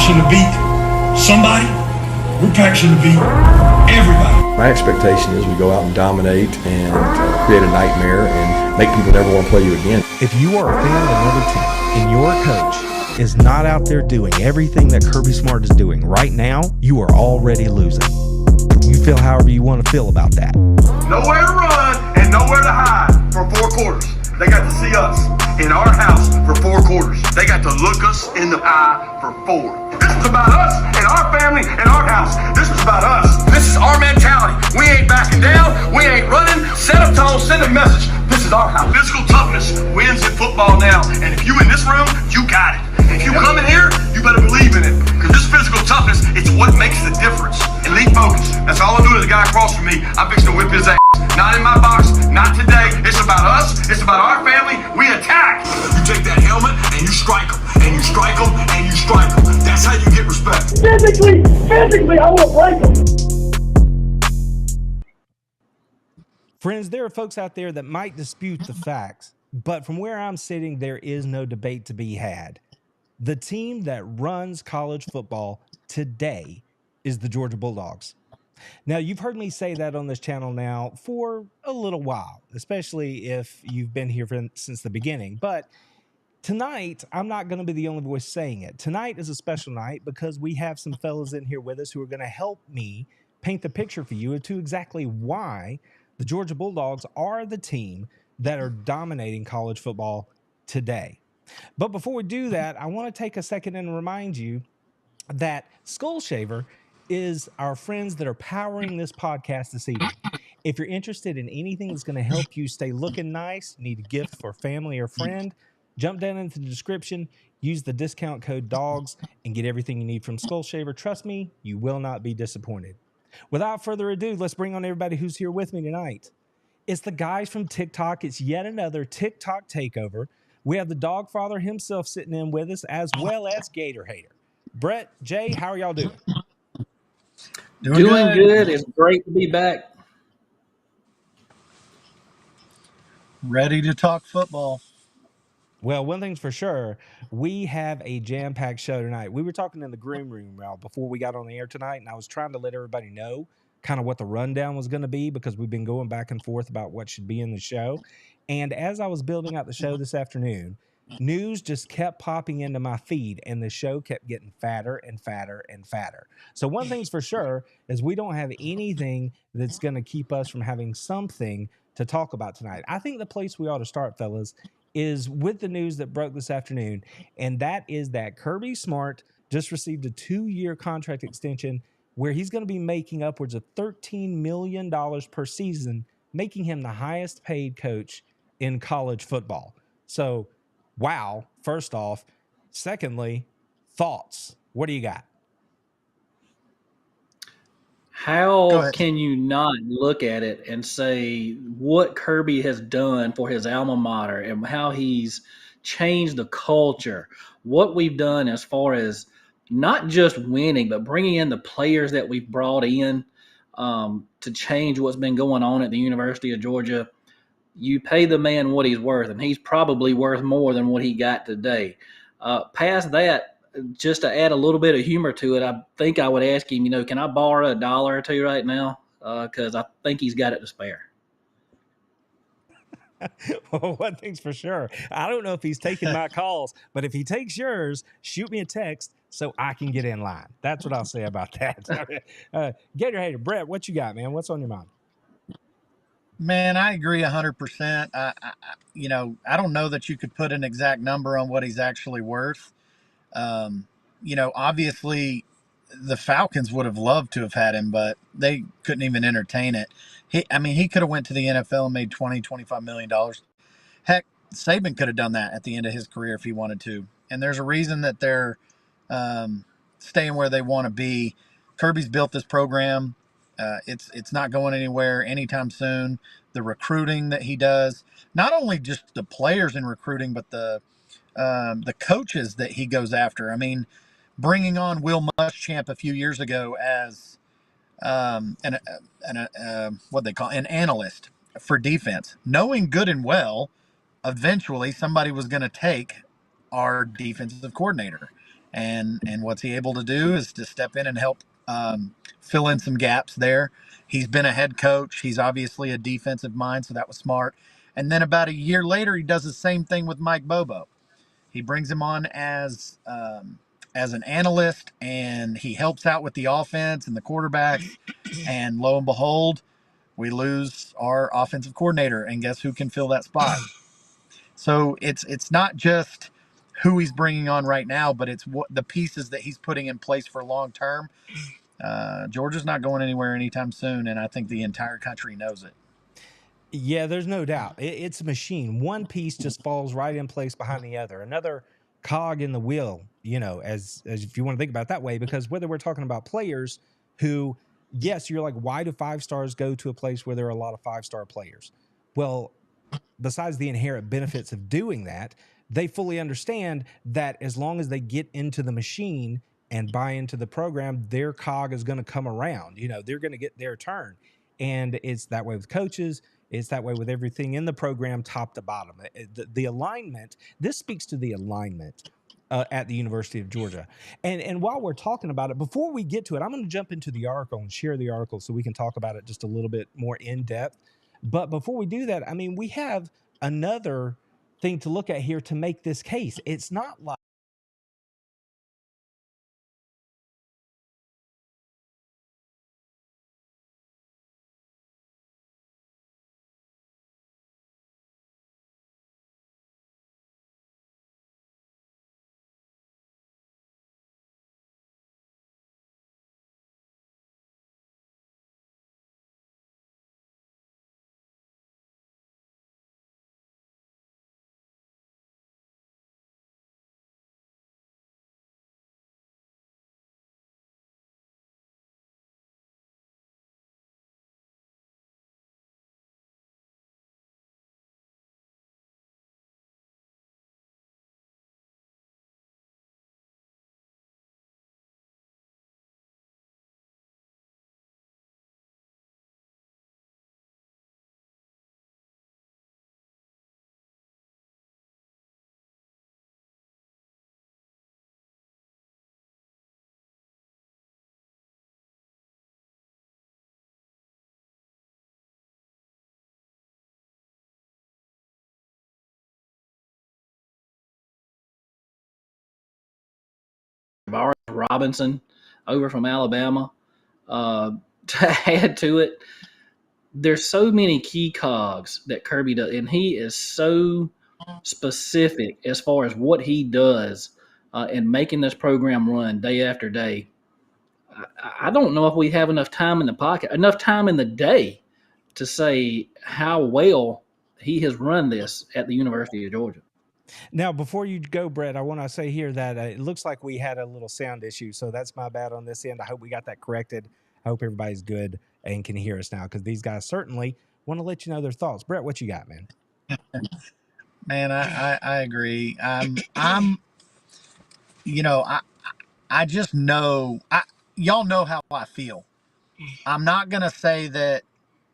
passion to beat somebody. We're passionate to beat everybody. My expectation is we go out and dominate and create a nightmare and make people never want to play you again. If you are a fan of another team and your coach is not out there doing everything that Kirby Smart is doing right now, you are already losing. You feel however you want to feel about that. Nowhere to run and nowhere to hide for 4 quarters. They got to see us in our house for 4 quarters. They got to look us in the eye for 4. This is about us and our family and our house. This is about us. This is our mentality. We ain't backing down. We ain't running. Set a tone, send a message. This is our house. Physical toughness wins in football now. And if you in this room, you got it. If you come in here, you better believe in it. Because this physical toughness, it's what makes the difference. Elite focus. That's all I'm doing is the guy across from me. I'm fixing to whip his ass. Not in my box, not today. It's about us. It's about our family. We attack. You take that helmet and you strike them. And you strike them and you strike them. That's how you get respect. Physically, I want to break them. Friends, there are folks out there that might dispute the facts, but from where I'm sitting, there is no debate to be had. The team that runs college football today is the Georgia Bulldogs. Now, you've heard me say that on this channel now for a little while, especially if you've been here since the beginning. But tonight, I'm not going to be the only voice saying it. Tonight is a special night because we have some fellas in here with us who are going to help me paint the picture for you as to exactly why the Georgia Bulldogs are the team that are dominating college football today. But before we do that, I want to take a second and remind you that Skull Shaver is our friends that are powering this podcast this evening. If you're interested in anything that's going to help you stay looking nice, need a gift for family or friend, jump down into the description, use the discount code DOGS, and get everything you need from Skull Shaver. Trust me, you will not be disappointed. Without further ado, let's bring on everybody who's here with me tonight. It's the guys from TikTok. It's yet another TikTok takeover. We have the dog father himself sitting in with us, as well as Gator Hater. Brett, Jay, how are y'all doing? Doing good. It's great to be back. Ready to talk football. Well, one thing's for sure, we have a jam-packed show tonight. We were talking in the green room, Ralph, before we got on the air tonight, and I was trying to let everybody know kind of what the rundown was going to be because we've been going back and forth about what should be in the show. And as I was building out the show this afternoon, news just kept popping into my feed, and the show kept getting fatter and fatter and fatter. So one thing's for sure is we don't have anything that's going to keep us from having something to talk about tonight. I think the place we ought to start, fellas, is with the news that broke this afternoon, and that is that Kirby Smart just received a 2-year contract extension where he's going to be making upwards of $13 million per season, making him the highest paid coach in college football. So, wow, first off. Secondly, thoughts. What do you got? How can you not look at it and say what Kirby has done for his alma mater and how he's changed the culture, what we've done as far as not just winning, but bringing in the players that we've brought in to change what's been going on at the University of Georgia. You pay the man what he's worth, and he's probably worth more than what he got today. Past that, just to add a little bit of humor to it, I think I would ask him, can I borrow $1 or $2 right now? Because I think he's got it to spare. Well, one thing's for sure. I don't know if he's taking my calls, but if he takes yours, shoot me a text so I can get in line. That's what I'll say about that. Gator Hater, Brett, what you got, man? What's on your mind? Man, I agree 100%. I don't know that you could put an exact number on what he's actually worth. Obviously the Falcons would have loved to have had him, but they couldn't even entertain it. He could have went to the NFL and made $20-25 million. Heck, Saban could have done that at the end of his career if he wanted to. And there's a reason that they're staying where they want to be. Kirby's built this program. It's not going anywhere anytime soon. The recruiting that he does, not only just the players in recruiting, but the coaches that he goes after. Bringing on Will Muschamp a few years ago as an analyst for defense, knowing good and well, eventually somebody was going to take our defensive coordinator. And what's he able to do is to step in and help fill in some gaps there. He's been a head coach. He's obviously a defensive mind, so that was smart. And then about a year later, he does the same thing with Mike Bobo. He brings him on as an analyst, and he helps out with the offense and the quarterbacks. And lo and behold, we lose our offensive coordinator, and guess who can fill that spot? So it's not just who he's bringing on right now, but it's what the pieces that he's putting in place for long term. Georgia's not going anywhere anytime soon, and I think the entire country knows it. Yeah, there's no doubt. It's a machine. One piece just falls right in place behind the other. Another cog in the wheel, as if you want to think about it that way, because whether we're talking about players who, yes, you're like, why do 5-stars go to a place where there are a lot of 5-star players? Well, besides the inherent benefits of doing that, they fully understand that as long as they get into the machine and buy into the program, their cog is going to come around. They're going to get their turn. And it's that way with coaches. It's that way with everything in the program, top to bottom. The alignment, this speaks to the alignment at the University of Georgia. And while we're talking about it, before we get to it, I'm going to jump into the article and share the article so we can talk about it just a little bit more in depth. But before we do that, we have another thing to look at here to make this case. It's not like Robinson over from Alabama. To add to it, there's so many key cogs that Kirby does, and he is so specific as far as what he does in making this program run day after day. I don't know if we have enough time in the pocket, enough time in the day to say how well he has run this at the University of Georgia. Now, before you go, Brett, I want to say here that it looks like we had a little sound issue. So that's my bad on this end. I hope we got that corrected. I hope everybody's good and can hear us now, because these guys certainly want to let you know their thoughts. Brett, what you got, man? Man, I agree. I just know, y'all know how I feel. I'm not going to say that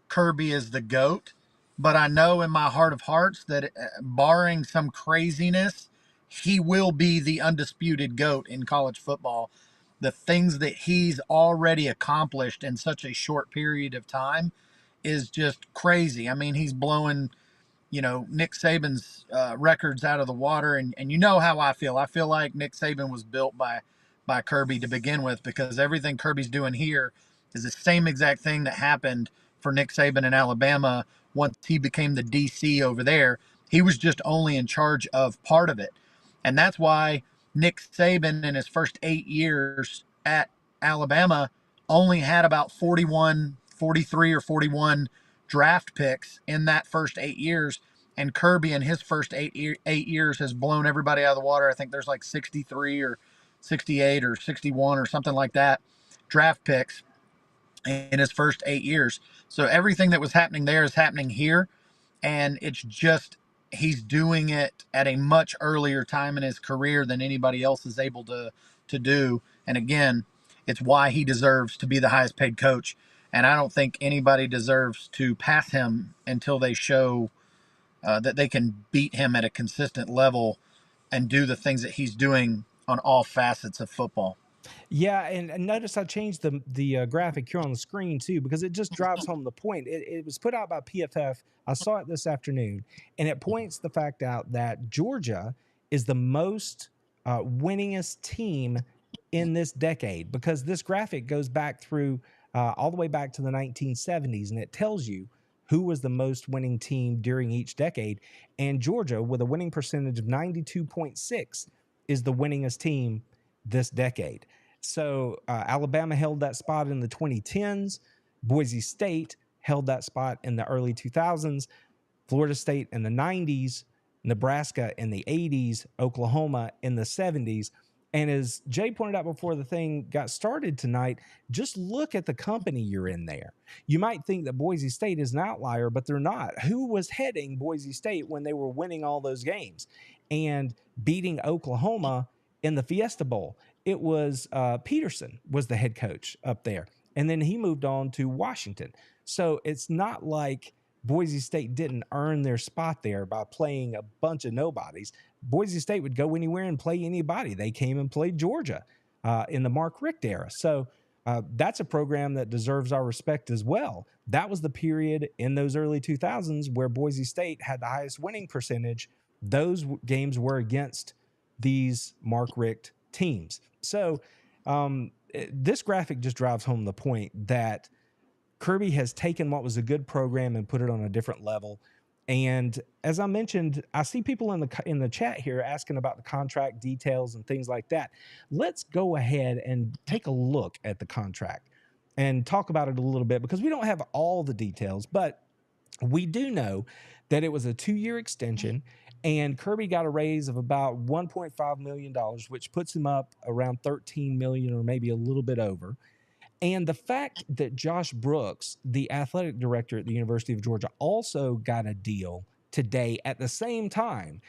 Kirby is the GOAT, but I know in my heart of hearts that barring some craziness, he will be the undisputed GOAT in college football. The things that he's already accomplished in such a short period of time is just crazy. He's blowing Nick Saban's records out of the water, and you know how I feel. I feel like Nick Saban was built by Kirby to begin with, because everything Kirby's doing here is the same exact thing that happened for Nick Saban in Alabama once he became the DC over there. He was just only in charge of part of it, and that's why Nick Saban in his first 8 years at Alabama only had about 43 or 41 draft picks in that first 8 years, and Kirby in his first 8 years has blown everybody out of the water. I think there's like 63 or 68 or 61 or something like that draft picks in his first 8 years. So everything that was happening there is happening here, and it's just he's doing it at a much earlier time in his career than anybody else is able to do. And again, it's why he deserves to be the highest paid coach. And I don't think anybody deserves to pass him until they show that they can beat him at a consistent level and do the things that he's doing on all facets of football. Yeah, and notice I changed the graphic here on the screen too because it just drives home the point. It was put out by PFF. I saw it this afternoon, and it points the fact out that Georgia is the most winningest team in this decade because this graphic goes back through all the way back to the 1970s, and it tells you who was the most winning team during each decade. And Georgia, with a winning percentage of 92.6, is the winningest team this decade. So Alabama held that spot in the 2010s. Boise State held that spot in the early 2000s. Florida State in the 90s. Nebraska in the 80s. Oklahoma in the 70s. And as Jay pointed out before the thing got started tonight, just look at the company you're in there. You might think that Boise State is an outlier, but they're not. Who was heading Boise State when they were winning all those games and beating Oklahoma in the Fiesta Bowl? It was Peterson was the head coach up there. And then he moved on to Washington. So it's not like Boise State didn't earn their spot there by playing a bunch of nobodies. Boise State would go anywhere and play anybody. They came and played Georgia in the Mark Richt era. So that's a program that deserves our respect as well. That was the period in those early 2000s where Boise State had the highest winning percentage. Those games were against these Mark Richt teams. So this graphic just drives home the point that Kirby has taken what was a good program and put it on a different level. And as I mentioned, I see people in the chat here asking about the contract details and things like that. Let's go ahead and take a look at the contract and talk about it a little bit because we don't have all the details, but we do know that it was a 2-year extension. And Kirby got a raise of about $1.5 million, which puts him up around $13 million or maybe a little bit over. And the fact that Josh Brooks, the athletic director at the University of Georgia, also got a deal today at the same time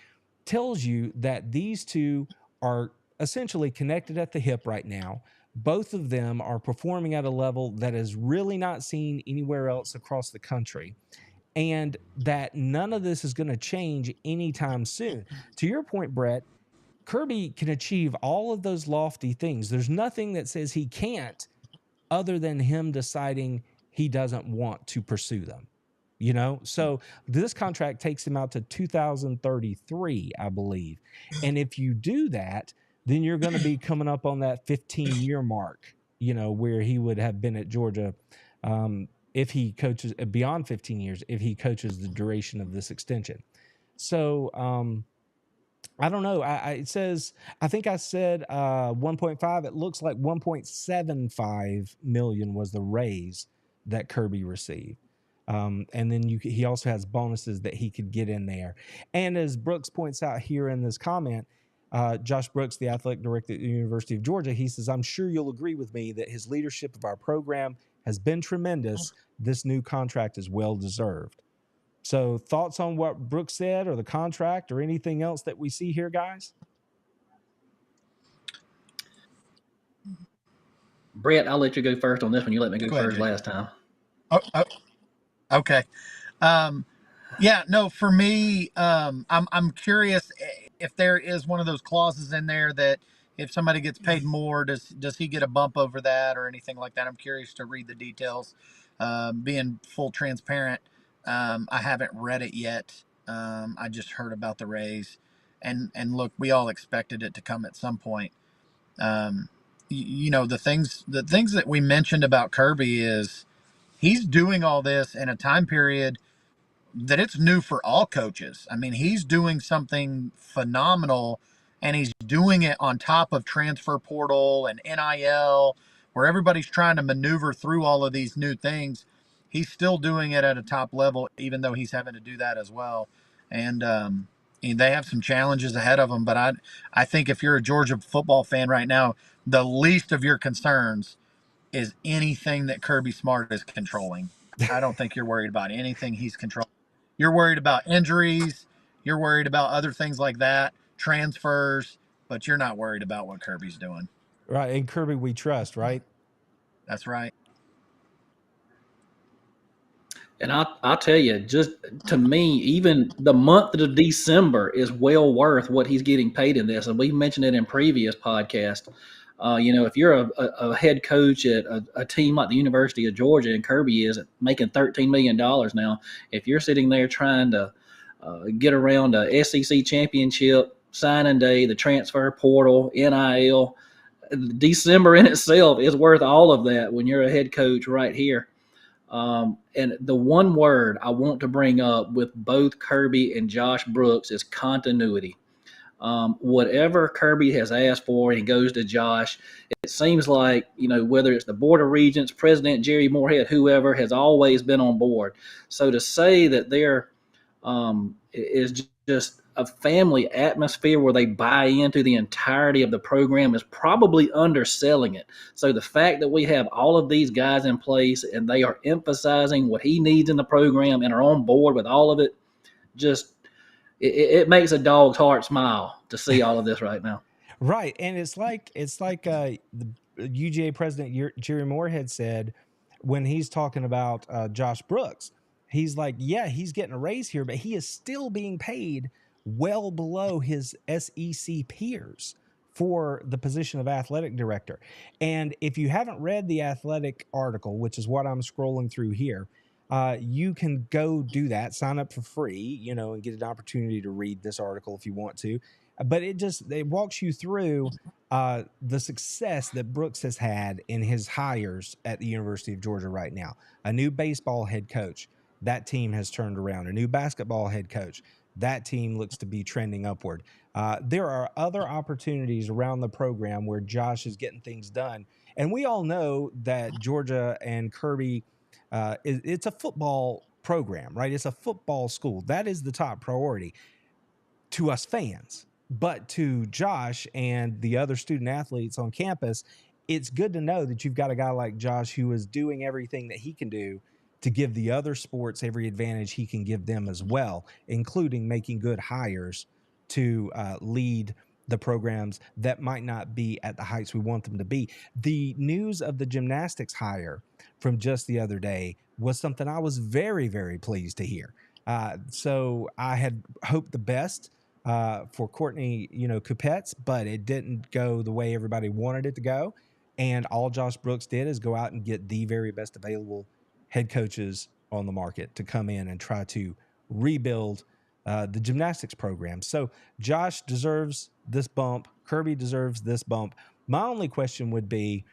tells you that these two are essentially connected at the hip right now. Both of them are performing at a level that is really not seen anywhere else across the country. And that none of this is going to change anytime soon. To your point, Brett, Kirby can achieve all of those lofty things. There's nothing that says he can't other than him deciding he doesn't want to pursue them. You know, so this contract takes him out to 2033, I believe. And if you do that, then you're going to be coming up on that 15-year mark, you know, where he would have been at Georgia if he coaches beyond 15 years, if he coaches the duration of this extension. So I don't know. It says, I think I said 1.5. It looks like 1.75 million was the raise that Kirby received. And then he also has bonuses that he could get in there. And as Brooks points out here in this comment, Josh Brooks, the athletic director at the University of Georgia, he says, I'm sure you'll agree with me that his leadership of our program has been tremendous. This new contract is well deserved. So thoughts on what Brooks said or the contract or anything else that we see here, guys? Brett, I'll let you go first on this one. You let me go first last time. Okay. Yeah, no, for me, I'm curious if there is one of those clauses in there that if somebody gets paid more, does he get a bump over that or anything like that? I'm curious to read the details. Being full transparent, I haven't read it yet. I just heard about the raise, and look, we all expected it to come at some point. You know, the things that we mentioned about Kirby is he's doing all this in a time period that it's new for all coaches. I mean, he's doing something phenomenal, and he's doing it on top of transfer portal and NIL, where everybody's trying to maneuver through all of these new things. He's still doing it at a top level, even though he's having to do that as well. And they have some challenges ahead of them. But I think if you're a Georgia football fan right now, the least of your concerns is anything that Kirby Smart is controlling. I don't think you're worried about anything he's controlling. You're worried about injuries. You're worried about other things like that, transfers, but you're not worried about what Kirby's doing. Right. And Kirby, we trust, right? That's right. And I'll tell you, just to me, even the month of December is well worth what he's getting paid in this. And we mentioned it in previous podcasts. If you're a head coach at a team like the University of Georgia, and Kirby is making $13 million now, if you're sitting there trying to get around a SEC championship, signing day, the transfer portal, NIL, December in itself is worth all of that when you're a head coach right here. And the one word I want to bring up with both Kirby and Josh Brooks is continuity. Whatever Kirby has asked for, he goes to Josh. It seems like, whether it's the Board of Regents, President Jerry Moorhead, whoever, has always been on board. So to say that there is just a family atmosphere where they buy into the entirety of the program is probably underselling it. So the fact that we have all of these guys in place and they are emphasizing what he needs in the program and are on board with all of it, just it makes a dog's heart smile to see all of this right now. Right. And it's like the UGA president Jerry Moorhead said when he's talking about Josh Brooks. He's like, yeah, he's getting a raise here, but he is still being paid well below his SEC peers for the position of athletic director. And if you haven't read the Athletic article, which is what I'm scrolling through here, you can go do that, sign up for free, and get an opportunity to read this article if you want to. But it walks you through the success that Brooks has had in his hires at the University of Georgia right now. A new baseball head coach. That team has turned around. A new basketball head coach. That team looks to be trending upward. There are other opportunities around the program where Josh is getting things done. And we all know that Georgia and Kirby, it's a football program, right? It's a football school. That is the top priority to us fans. But to Josh and the other student athletes on campus, it's good to know that you've got a guy like Josh who is doing everything that he can do to give the other sports every advantage he can give them as well, including making good hires to lead the programs that might not be at the heights we want them to be. The news of the gymnastics hire from just the other day was something I was very, very pleased to hear. So I had hoped the best for Courtney, Kupets, but it didn't go the way everybody wanted it to go. And all Josh Brooks did is go out and get the very best available head coaches on the market to come in and try to rebuild the gymnastics program. So Josh deserves this bump. Kirby deserves this bump. My only question would be,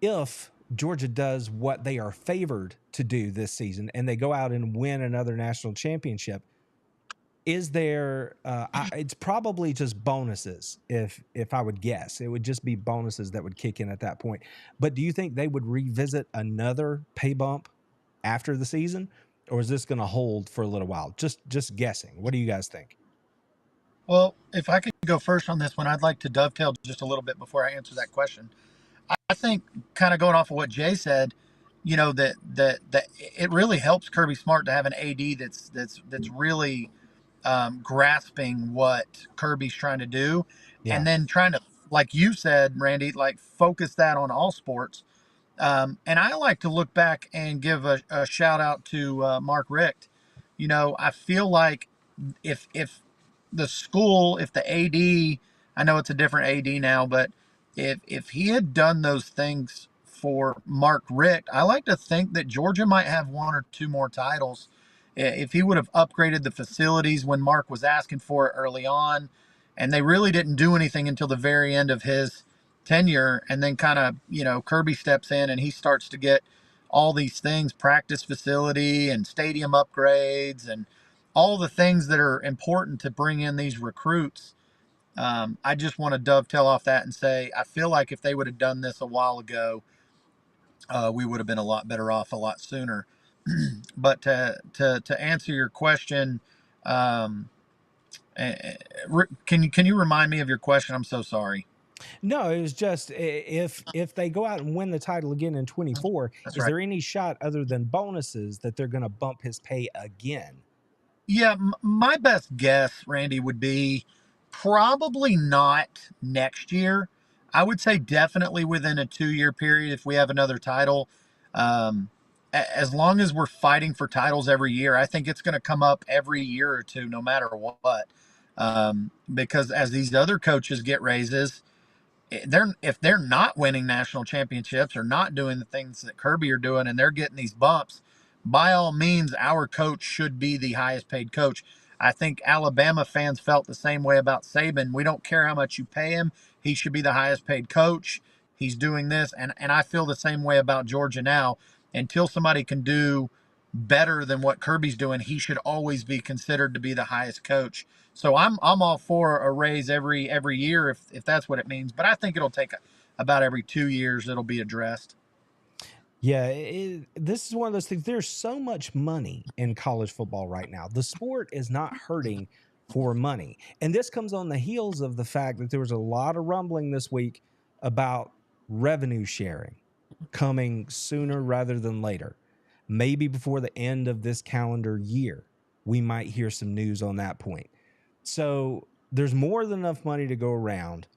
if Georgia does what they are favored to do this season and they go out and win another national championship, is there it's probably just bonuses. If I would guess, it would just be bonuses that would kick in at that point. But do you think they would revisit another pay bump after the season, or is this going to hold for a little while? Just guessing. What do you guys think? Well, if I could go first on this one, I'd like to dovetail just a little bit before I answer that question. I think, kind of going off of what Jay said, that it really helps Kirby Smart to have an AD that's really grasping what Kirby's trying to do, and then trying to, like you said, Randy, like focus that on all sports. And I like to look back and give a shout out to Mark Richt. I feel like if the school, if the AD, I know it's a different AD now, but if he had done those things for Mark Richt, I like to think that Georgia might have one or two more titles. If he would have upgraded the facilities when Mark was asking for it early on, and they really didn't do anything until the very end of his tenure, and then kind of, Kirby steps in and he starts to get all these things, practice facility and stadium upgrades and all the things that are important to bring in these recruits. I just want to dovetail off that and say, I feel like if they would have done this a while ago, we would have been a lot better off a lot sooner. But to answer your question, can you remind me of your question? I'm so sorry. No, it was just if they go out and win the title again in 24, is there any shot other than bonuses that they're going to bump his pay again? Yeah, my best guess, Randy, would be probably not next year. I would say definitely within a 2-year period if we have another title. as long as we're fighting for titles every year, I think it's going to come up every year or two, no matter what. Because as these other coaches get raises, if they're not winning national championships or not doing the things that Kirby are doing, and they're getting these bumps, by all means, our coach should be the highest paid coach. I think Alabama fans felt the same way about Saban. We don't care how much you pay him; he should be the highest paid coach. He's doing this, and I feel the same way about Georgia now. Until somebody can do better than what Kirby's doing, he should always be considered to be the highest coach. So I'm all for a raise every year if that's what it means. But I think it'll take about every 2 years it'll be addressed. Yeah, this is one of those things. There's so much money in college football right now. The sport is not hurting for money. And this comes on the heels of the fact that there was a lot of rumbling this week about revenue sharing coming sooner rather than later. Maybe before the end of this calendar year, we might hear some news on that point. So there's more than enough money to go around.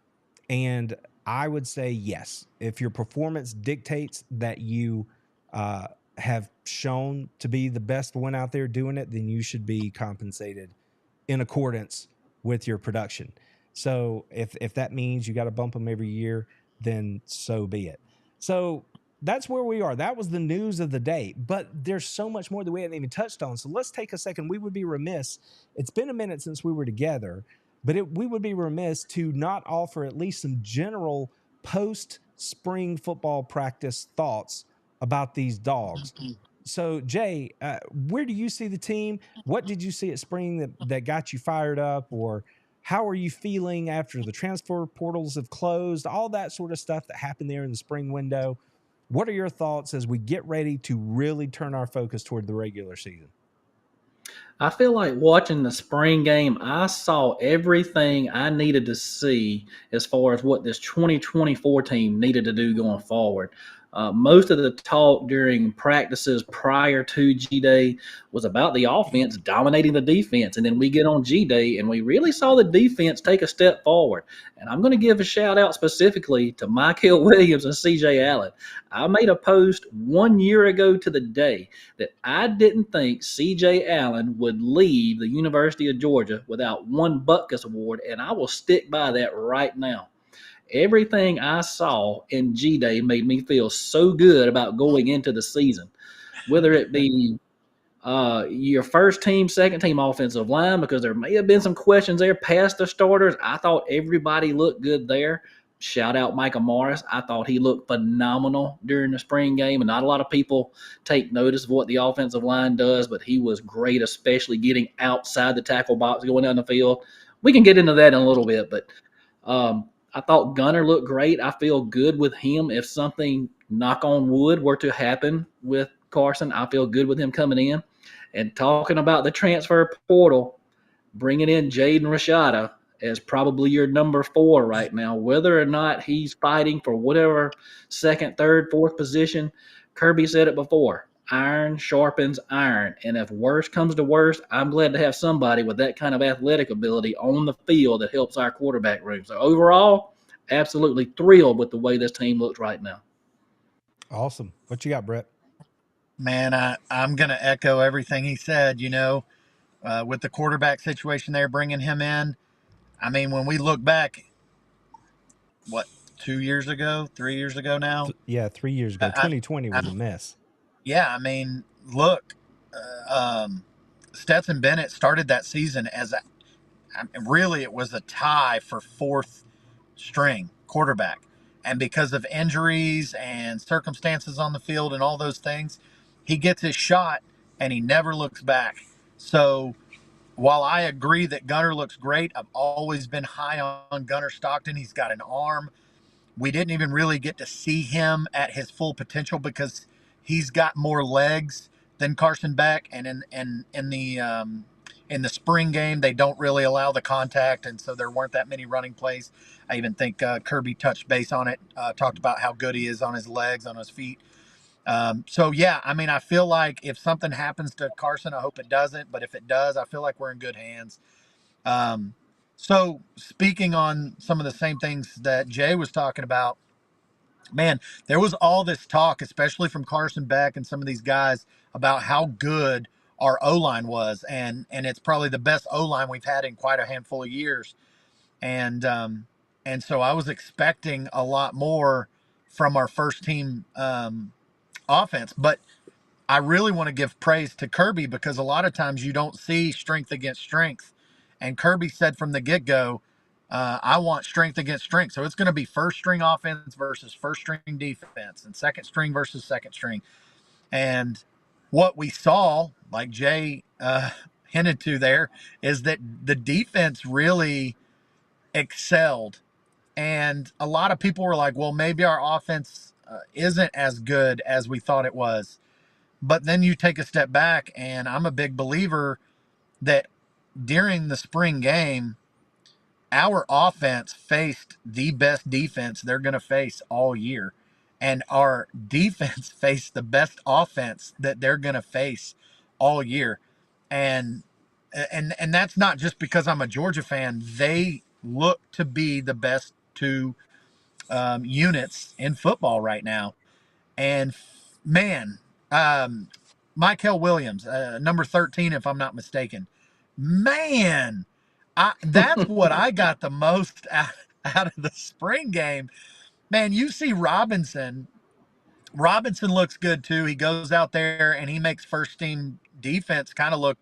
And I would say yes. If your performance dictates that you have shown to be the best one out there doing it, then you should be compensated in accordance with your production. So if that means you got to bump them every year, then so be it. So that's where we are. That was the news of the day. But there's so much more that we haven't even touched on. So let's take a second. We would be remiss. It's been a minute since we were together. But we would be remiss to not offer at least some general post-spring football practice thoughts about these dogs. So, Jay, where do you see the team? What did you see at spring that got you fired up? Or how are you feeling after the transfer portals have closed? All that sort of stuff that happened there in the spring window. What are your thoughts as we get ready to really turn our focus toward the regular season? I feel like watching the spring game, I saw everything I needed to see as far as what this 2024 team needed to do going forward. Most of the talk during practices prior to G-Day was about the offense dominating the defense. And then we get on G-Day and we really saw the defense take a step forward. And I'm going to give a shout out specifically to Michael Williams and CJ Allen. I made a post 1 year ago to the day that I didn't think CJ Allen would leave the University of Georgia without one Butkus Award. And I will stick by that right now. Everything I saw in G-Day made me feel so good about going into the season, whether it be your first team, second team offensive line, because there may have been some questions there past the starters. I thought everybody looked good there. Shout out Micah Morris. I thought he looked phenomenal during the spring game, and not a lot of people take notice of what the offensive line does, but he was great, especially getting outside the tackle box, going down the field. We can get into that in a little bit, but I thought Gunner looked great. I feel good with him. If something, knock on wood, were to happen with Carson, I feel good with him coming in. And talking about the transfer portal, bringing in Jaden Rashada as probably your number 4 right now, whether or not he's fighting for whatever second, third, fourth position. Kirby said it before. Iron sharpens iron. And if worst comes to worst, I'm glad to have somebody with that kind of athletic ability on the field that helps our quarterback room. So overall, absolutely thrilled with the way this team looks right now. Awesome. What you got, Brett? Man, I'm going to echo everything he said, with the quarterback situation there, bringing him in. I mean, when we look back, 2 years ago, 3 years ago now? 3 years ago. 2020 was a mess. Yeah, I mean, look, Stetson Bennett started that season really it was a tie for 4th string quarterback. And because of injuries and circumstances on the field and all those things, he gets his shot and he never looks back. So while I agree that Gunner looks great, I've always been high on Gunner Stockton. He's got an arm. We didn't even really get to see him at his full potential because he's got more legs than Carson Beck, and in the spring game they don't really allow the contact, and so there weren't that many running plays. I even think Kirby touched base on it, talked about how good he is on his legs, on his feet. So yeah, I mean, I feel like if something happens to Carson, I hope it doesn't, but if it does, I feel like we're in good hands. So speaking on some of the same things that Jay was talking about, man, there was all this talk, especially from Carson Beck and some of these guys, about how good our O-line was, and it's probably the best O-line we've had in quite a handful of years. And so I was expecting a lot more from our first team offense, but I really want to give praise to Kirby, because a lot of times you don't see strength against strength. And Kirby said from the get-go, I want strength against strength. So it's going to be first string offense versus first string defense, and second string versus second string. And what we saw, like Jay hinted to there, is that the defense really excelled. And a lot of people were like, well, maybe our offense isn't as good as we thought it was. But then you take a step back, and I'm a big believer that during the spring game, our offense faced the best defense they're going to face all year. And our defense faced the best offense that they're going to face all year. And that's not just because I'm a Georgia fan. They look to be the best two units in football right now. And man, Michael Williams, number 13, if I'm not mistaken, man, that's what I got the most out of the spring game. Man, you see Robinson looks good too. He goes out there and he makes first team defense kind of look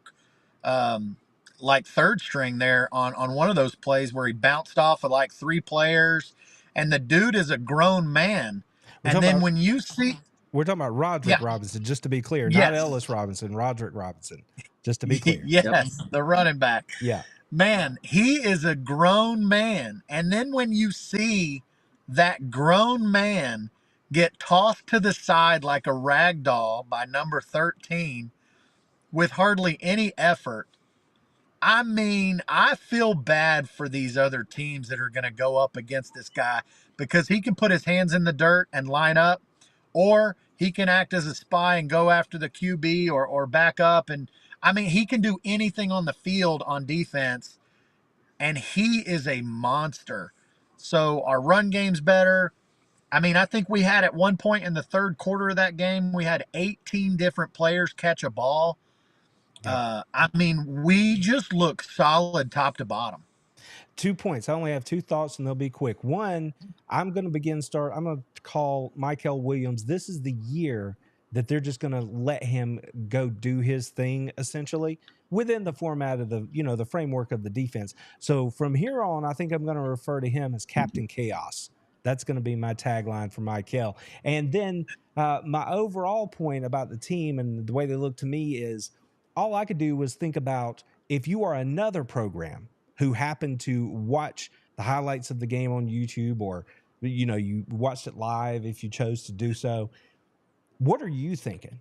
like third string there on one of those plays where he bounced off of like 3 players, and the dude is a grown man. And then when you see, we're talking about Roderick Robinson, just to be clear, not Ellis Robinson, Roderick Robinson, just to be clear. Yes, the running back. Yeah. Man, he is a grown man. And then when you see that grown man get tossed to the side like a rag doll by number 13 with hardly any effort, I mean, I feel bad for these other teams that are going to go up against this guy, because he can put his hands in the dirt and line up, or he can act as a spy and go after the QB or back up. And I mean, he can do anything on the field on defense, and he is a monster. So our run game's better. I mean, I think we had at one point in the third quarter of that game, we had 18 different players catch a ball. I mean, we just look solid top to bottom. 2 points. I only have 2 thoughts, and they'll be quick. One, I'm going to call Michael Williams. This is the year that they're just going to let him go do his thing, essentially, within the format of the framework of the defense. So from here on, I think I'm going to refer to him as Captain Chaos. That's going to be my tagline for Michael. And then my overall point about the team and the way they look to me is, all I could do was think about, if you are another program who happened to watch the highlights of the game on YouTube, or you watched it live if you chose to do so, what are you thinking?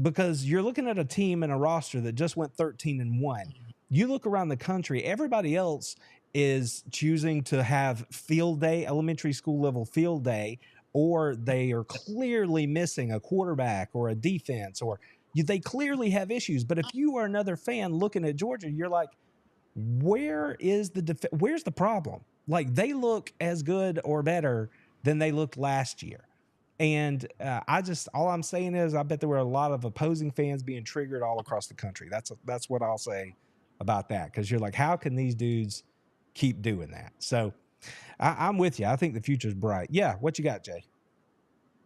Because you're looking at a team and a roster that just went 13-1. You look around the country, everybody else is choosing to have field day, elementary school level field day, or they are clearly missing a quarterback or a defense, or they clearly have issues. But if you are another fan looking at Georgia, you're like, where's the problem? Like, they look as good or better than they looked last year. And all I'm saying is, I bet there were a lot of opposing fans being triggered all across the country. That's what I'll say about that. Because you're like, how can these dudes keep doing that? So I'm with you. I think the future's bright. Yeah. What you got, Jay?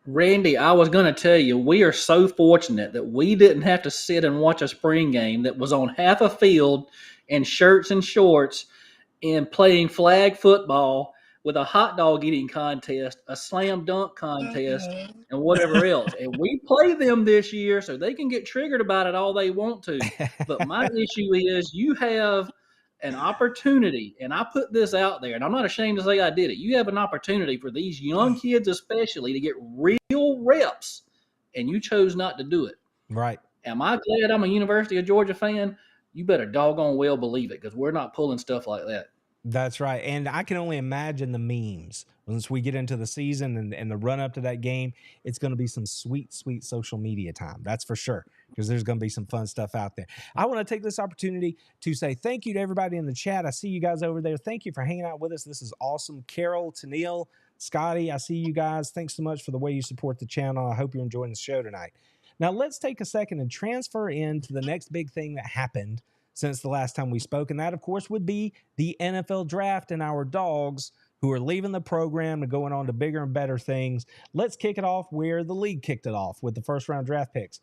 Randy, I was going to tell you, we are so fortunate that we didn't have to sit and watch a spring game that was on half a field in shirts and shorts and playing flag football with a hot dog eating contest, a slam dunk contest, and whatever else. And we play them this year, so they can get triggered about it all they want to. But my issue is, you have an opportunity, and I put this out there, and I'm not ashamed to say I did it. You have an opportunity for these young kids especially to get real reps, and you chose not to do it. Right. Am I glad I'm a University of Georgia fan? You better doggone well believe it, because we're not pulling stuff like that. That's right. And I can only imagine the memes once we get into the season and the run up to that game. It's going to be some sweet, sweet social media time. That's for sure, because there's going to be some fun stuff out there. I want to take this opportunity to say thank you to everybody in the chat. I see you guys over there. Thank you for hanging out with us. This is awesome. Carol, Tennille, Scotty, I see you guys. Thanks so much for the way you support the channel. I hope you're enjoying the show tonight. Now, let's take a second and transfer into the next big thing that happened since the last time we spoke. And that, of course, would be the NFL draft and our dogs who are leaving the program and going on to bigger and better things. Let's kick it off where the league kicked it off with the first round draft picks.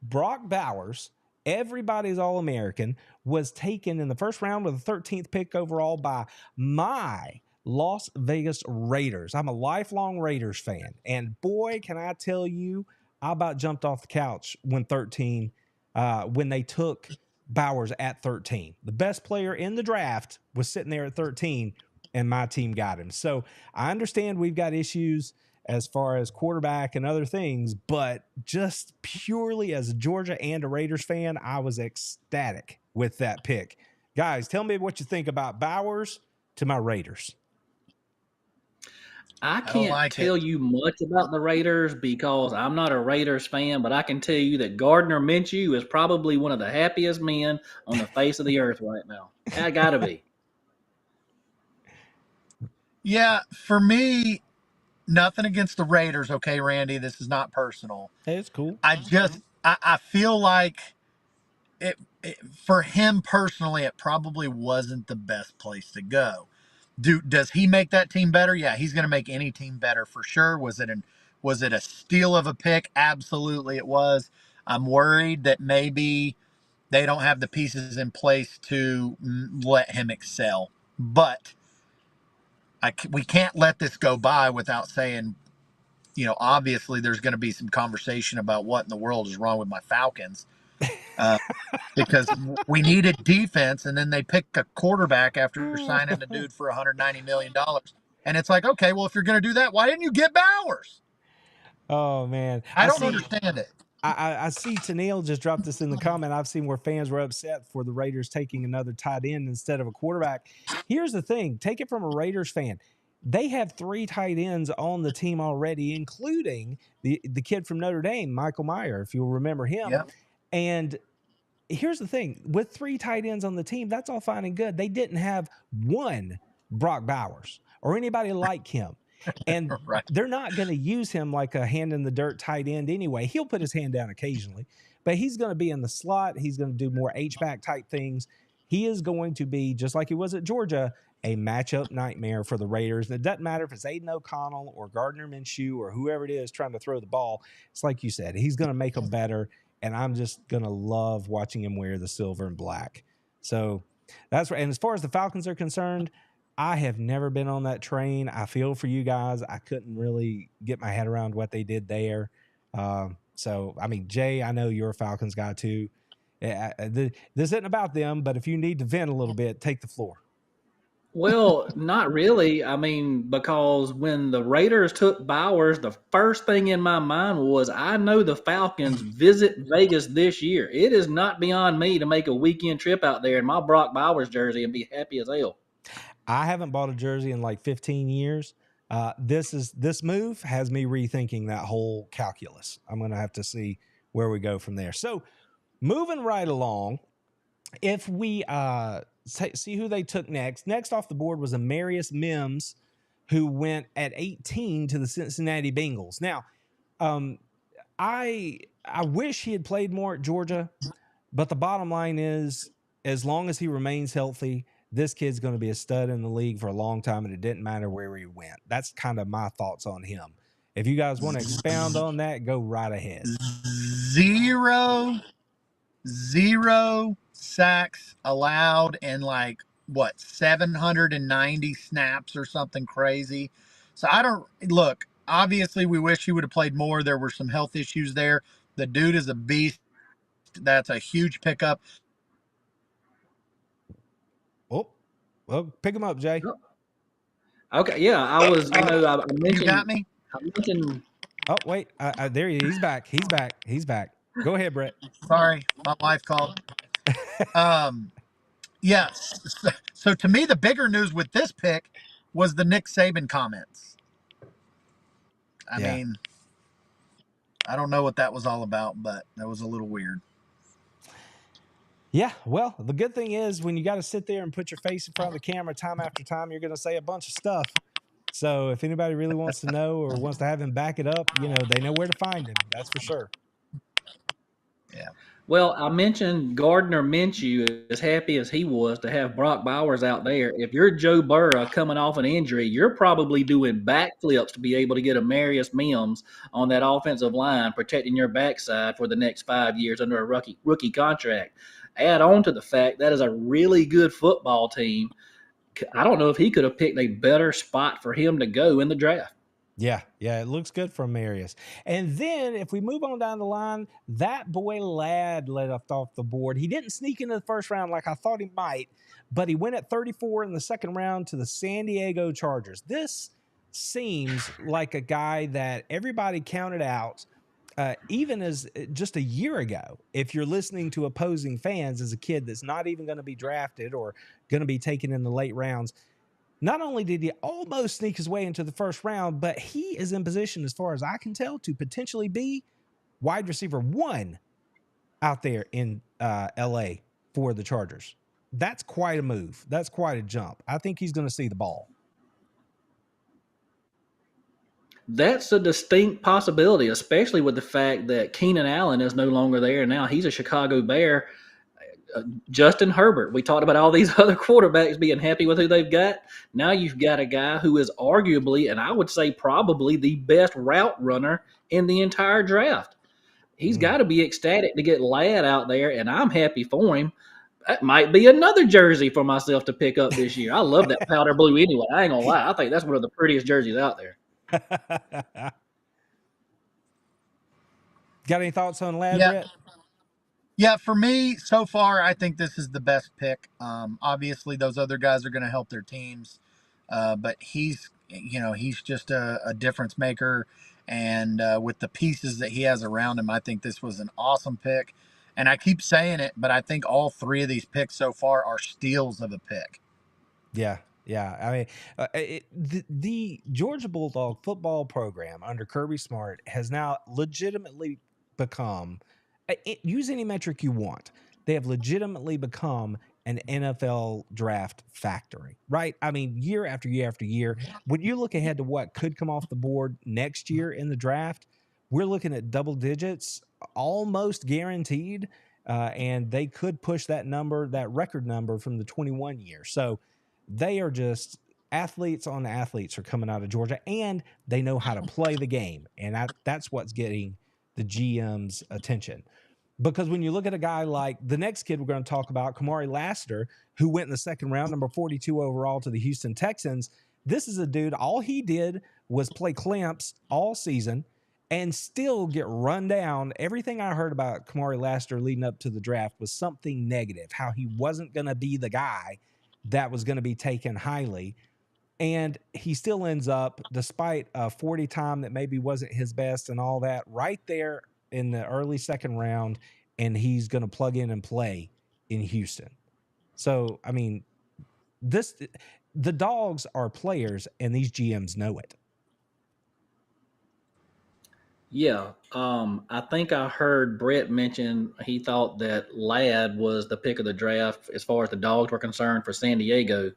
Brock Bowers, everybody's All-American, was taken in the first round with the 13th pick overall by my Las Vegas Raiders. I'm a lifelong Raiders fan. And boy, can I tell you, I about jumped off the couch when they took Bowers at 13. The best player in the draft was sitting there at 13, and my team got him. So I understand we've got issues as far as quarterback and other things, but just purely as a Georgia and a Raiders fan, I was ecstatic with that pick. Guys, tell me what you think about Bowers to my Raiders. I can't tell you much about the Raiders because I'm not a Raiders fan, but I can tell you that Gardner Minshew is probably one of the happiest men on the face of the earth right now. I gotta be. Yeah, for me, nothing against the Raiders, okay, Randy? This is not personal. Hey, it's cool. I feel like it for him personally, it probably wasn't the best place to go. Does he make that team better? Yeah, he's going to make any team better for sure. Was it a steal of a pick? Absolutely, it was. I'm worried that maybe they don't have the pieces in place to let him excel. But we can't let this go by without saying, obviously there's going to be some conversation about what in the world is wrong with my Falcons. Because we needed defense, and then they pick a quarterback after signing the dude for $190 million. And it's like, okay, well, if you're going to do that, why didn't you get Bowers? Oh, man. I don't understand it. I see Tennille just dropped this in the comment. I've seen where fans were upset for the Raiders taking another tight end instead of a quarterback. Here's the thing. Take it from a Raiders fan. They have 3 tight ends on the team already, including the kid from Notre Dame, Michael Mayer, if you'll remember him. Yep. And here's the thing. With 3 tight ends on the team, that's all fine and good. They didn't have one Brock Bowers or anybody like him. And right. They're not going to use him like a hand-in-the-dirt tight end anyway. He'll put his hand down occasionally, but he's going to be in the slot. He's going to do more H-back type things. He is going to be, just like he was at Georgia, a matchup nightmare for the Raiders. And it doesn't matter if it's Aiden O'Connell or Gardner Minshew or whoever it is trying to throw the ball. It's like you said, he's going to make them better. And I'm just going to love watching him wear the silver and black. So that's right. And as far as the Falcons are concerned, I have never been on that train. I feel for you guys. I couldn't really get my head around what they did there. So, I mean, Jay, I know you're a Falcons guy too. This isn't about them, but if you need to vent a little bit, take the floor. Well, not really. I mean, because when the Raiders took Bowers, the first thing in my mind was, I know the Falcons visit Vegas this year. It is not beyond me to make a weekend trip out there in my Brock Bowers jersey and be happy as hell. I haven't bought a jersey in like 15 years. This move has me rethinking that whole calculus. I'm going to have to see where we go from there. So moving right along, if we see who they took next off the board was Amarius Mims, who went at 18 to the Cincinnati Bengals. Now, I wish he had played more at Georgia, but the bottom line is, as long as he remains healthy, this kid's going to be a stud in the league for a long time, and it didn't matter where he went. That's kind of my thoughts on him. If you guys want to expound on that, go right ahead. Zero sacks allowed in 790 snaps or something crazy. So obviously we wish he would have played more. There were some health issues there. The dude is a beast. That's a huge pickup. Oh, well, pick him up, Jay. Okay, yeah, I was, I mentioned. You got me? I mentioned. Oh, wait, there he is. He's back. Go ahead, Brett. Sorry, my wife called. Yes. So to me, the bigger news with this pick was the Nick Saban comments. I mean, I don't know what that was all about, but that was a little weird. Yeah, well, the good thing is when you got to sit there and put your face in front of the camera time after time, you're going to say a bunch of stuff. So if anybody really wants to know or wants to have him back it up, they know where to find him. That's for sure. Yeah. Well, I mentioned Gardner Minshew, as happy as he was to have Brock Bowers out there. If you're Joe Burrow coming off an injury, you're probably doing backflips to be able to get a Marius Mims on that offensive line, protecting your backside for the next 5 years under a rookie contract. Add on to the fact that is a really good football team. I don't know if he could have picked a better spot for him to go in the draft. Yeah, it looks good from Marius. And then if we move on down the line, that boy Ladd led off the board. He didn't sneak into the first round like I thought he might, but he went at 34 in the second round to the San Diego Chargers. This seems like a guy that everybody counted out, even as just a year ago. If you're listening to opposing fans as a kid that's not even going to be drafted or going to be taken in the late rounds, not only did he almost sneak his way into the first round, but he is in position, as far as I can tell, to potentially be wide receiver 1 out there in LA for the Chargers. That's quite a move. That's quite a jump. I think he's going to see the ball. That's a distinct possibility, especially with the fact that Keenan Allen is no longer there. Now he's a Chicago Bear. Justin Herbert. We talked about all these other quarterbacks being happy with who they've got. Now you've got a guy who is arguably, and I would say probably, the best route runner in the entire draft. He's got to be ecstatic to get Ladd out there, and I'm happy for him. That might be another jersey for myself to pick up this year. I love that powder blue anyway. I ain't going to lie. I think that's one of the prettiest jerseys out there. Got any thoughts on Ladd, Brett? Yeah, for me, so far, I think this is the best pick. Obviously, those other guys are going to help their teams, but he's just a difference maker. And with the pieces that he has around him, I think this was an awesome pick. And I keep saying it, but I think all 3 of these picks so far are steals of a pick. Yeah. I mean, the Georgia Bulldog football program under Kirby Smart has now legitimately become, use any metric you want, they have legitimately become an NFL draft factory, right? I mean, year after year after year, when you look ahead to what could come off the board next year in the draft, we're looking at double digits, almost guaranteed, and they could push that record number from the 21 year. So they are just athletes on athletes are coming out of Georgia, and they know how to play the game. And that's what's getting the GM's attention. Because when you look at a guy like the next kid we're going to talk about, Kamari Lassiter, who went in the second round, number 42 overall to the Houston Texans, this is a dude, all he did was play clamps all season and still get run down. Everything I heard about Kamari Lassiter leading up to the draft was something negative, how he wasn't going to be the guy that was going to be taken highly. And he still ends up, despite a 40 time that maybe wasn't his best and all that, right there in the early second round, and he's going to plug in and play in Houston. So, I mean, the Dogs are players, and these GMs know it. Yeah, I think I heard Brett mention he thought that Ladd was the pick of the draft as far as the Dogs were concerned for San Diego.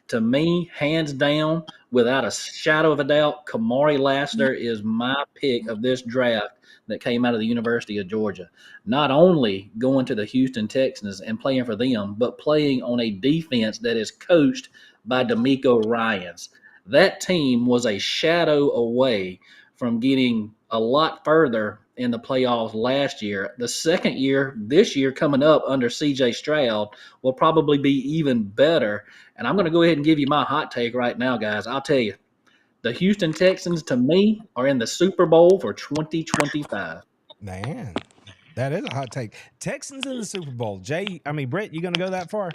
To me, hands down, without a shadow of a doubt, Kamari Lassiter is my pick of this draft that came out of the University of Georgia. Not only going to the Houston Texans and playing for them, but playing on a defense that is coached by DeMeco Ryans. That team was a shadow away from getting a lot further in the playoffs last year. The second year, this year coming up under CJ Stroud, will probably be even better. And I'm going to go ahead and give you my hot take right now, guys. I'll tell you, the Houston Texans, to me, are in the Super Bowl for 2025. Man, that is a hot take. Texans in the Super Bowl. Brett, you going to go that far?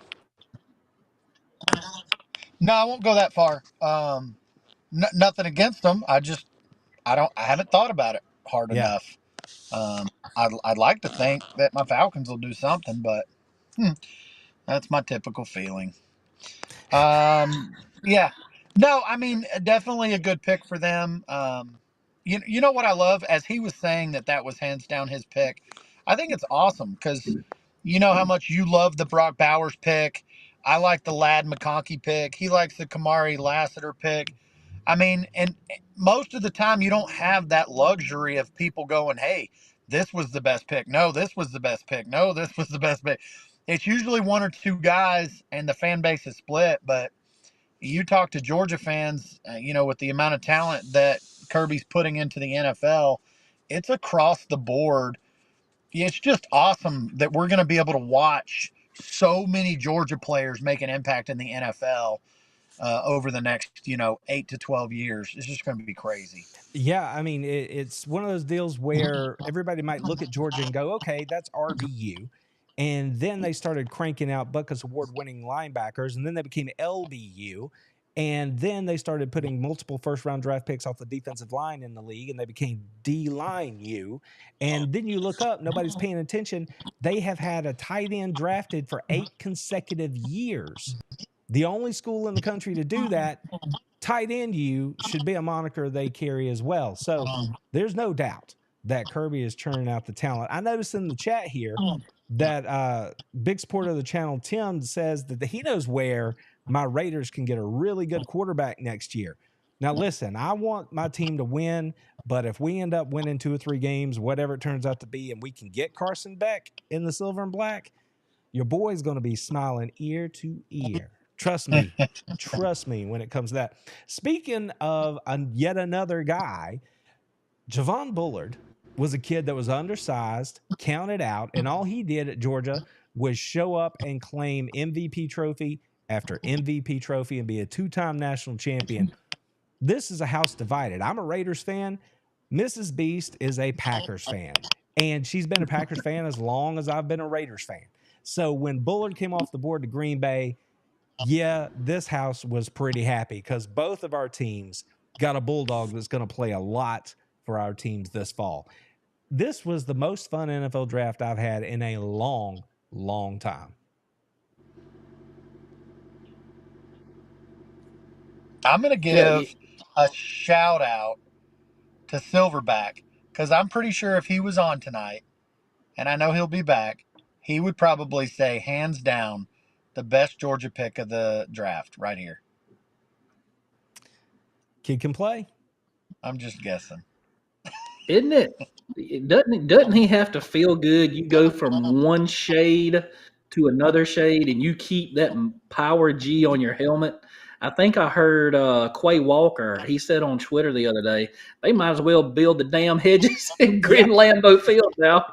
No, I won't go that far. Nothing against them. I haven't thought about it hard enough. I'd like to think that my Falcons will do something, but that's my typical feeling. Yeah. No, I mean, definitely a good pick for them. You know what I love? As he was saying that was hands down his pick, I think it's awesome because you know how much you love the Brock Bowers pick. I like the Ladd McConkey pick. He likes the Kamari Lassiter pick. I mean, and most of the time you don't have that luxury of people going, hey, this was the best pick. No, this was the best pick. No, this was the best pick. It's usually one or two guys and the fan base is split. But you talk to Georgia fans, with the amount of talent that Kirby's putting into the NFL, it's across the board. It's just awesome that we're going to be able to watch so many Georgia players make an impact in the NFL over the next, 8 to 12 years. It's just going to be crazy. Yeah, I mean, it's one of those deals where everybody might look at Georgia and go, okay, that's RBU. And then they started cranking out Butkus Award winning linebackers, and then they became LBU. And then they started putting multiple first round draft picks off the defensive line in the league, and they became D line U. And then you look up, nobody's paying attention. They have had a tight end drafted for 8 consecutive years. The only school in the country to do that. Tight end U should be a moniker they carry as well. So there's no doubt that Kirby is churning out the talent. I noticed in the chat here that big supporter of the channel, Tim, says that he knows where my Raiders can get a really good quarterback next year. Now, listen, I want my team to win, but if we end up winning 2 or 3 games, whatever it turns out to be, and we can get Carson Beck in the silver and black, your boy's going to be smiling ear to ear. Trust me. Trust me when it comes to that. Speaking of yet another guy, Javon Bullard was a kid that was undersized, counted out, and all he did at Georgia was show up and claim MVP trophy after MVP trophy and be a 2-time national champion. This is a house divided. I'm a Raiders fan. Mrs. Beast is a Packers fan, and she's been a Packers fan as long as I've been a Raiders fan. So when Bullard came off the board to Green Bay, yeah, this house was pretty happy because both of our teams got a Bulldog that's going to play a lot for our teams this fall. This was the most fun NFL draft I've had in a long, long time. I'm going to give a shout out to Silverback because I'm pretty sure if he was on tonight, and I know he'll be back, he would probably say hands down the best Georgia pick of the draft right here. Kid can play. I'm just guessing. Isn't it? Doesn't he have to feel good? You go from one shade to another shade, and you keep that power G on your helmet. I think I heard Quay Walker. He said on Twitter the other day, they might as well build the damn hedges in Green Lambeau Field now.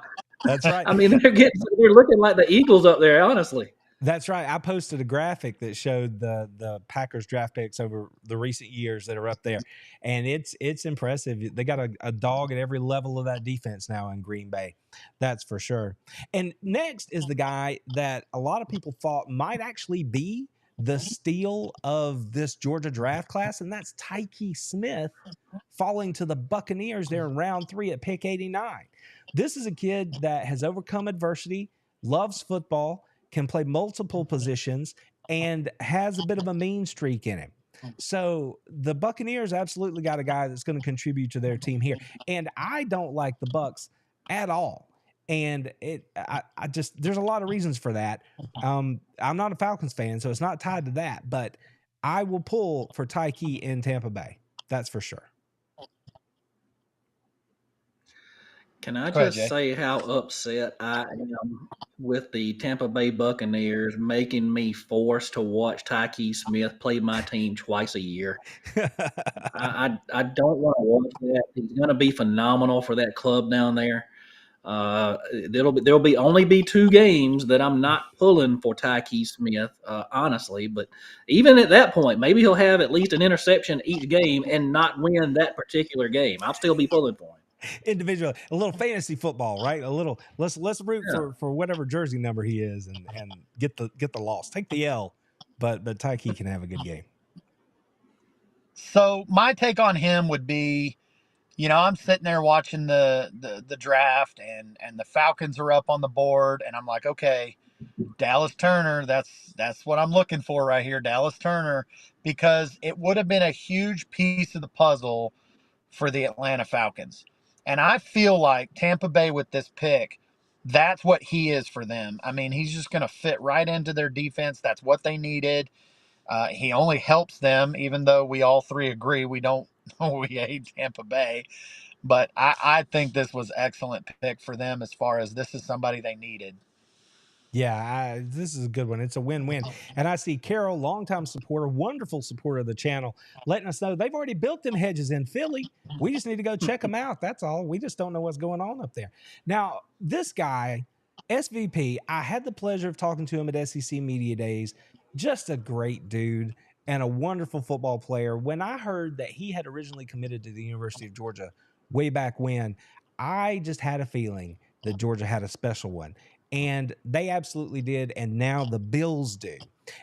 That's right. I mean, they're looking like the Eagles up there, honestly. That's right. I posted a graphic that showed the Packers draft picks over the recent years that are up there, and it's impressive. They got a dog at every level of that defense now in Green Bay. That's for sure. And next is the guy that a lot of people thought might actually be the steal of this Georgia draft class, and that's Tyke Smith falling to the Buccaneers there in round 3 at pick 89. This is a kid that has overcome adversity, loves football, can play multiple positions, and has a bit of a mean streak in him. So the Buccaneers absolutely got a guy that's going to contribute to their team here. And I don't like the Bucs at all. And I just, there's a lot of reasons for that. I'm not a Falcons fan, so it's not tied to that, but I will pull for Tyke in Tampa Bay. That's for sure. Can I just say how upset I am with the Tampa Bay Buccaneers making me forced to watch Tyke Smith play my team twice a year? I don't want to watch that. He's going to be phenomenal for that club down there. There'll be only be 2 games that I'm not pulling for Tyke Smith, honestly. But even at that point, maybe he'll have at least an interception each game and not win that particular game. I'll still be pulling for him. Individual, a little fantasy football, right? A little let's root for whatever jersey number he is and get the loss. Take the L, but Tyke can have a good game. So my take on him would be, I'm sitting there watching the draft and the Falcons are up on the board and I'm like, okay, Dallas Turner, that's what I'm looking for right here, Dallas Turner, because it would have been a huge piece of the puzzle for the Atlanta Falcons. And I feel like Tampa Bay with this pick, that's what he is for them. I mean, he's just going to fit right into their defense. That's what they needed. He only helps them, even though we all three agree we hate Tampa Bay. But I think this was excellent pick for them as far as this is somebody they needed. Yeah, this is a good one. It's a win-win. And I see Carol, longtime supporter, wonderful supporter of the channel, letting us know they've already built them hedges in Philly. We just need to go check them out. That's all. We just don't know what's going on up there. Now, this guy, SVP, I had the pleasure of talking to him at SEC Media Days. Just a great dude and a wonderful football player. When I heard that he had originally committed to the University of Georgia way back when, I just had a feeling that Georgia had a special one. And they absolutely did. And now the Bills do.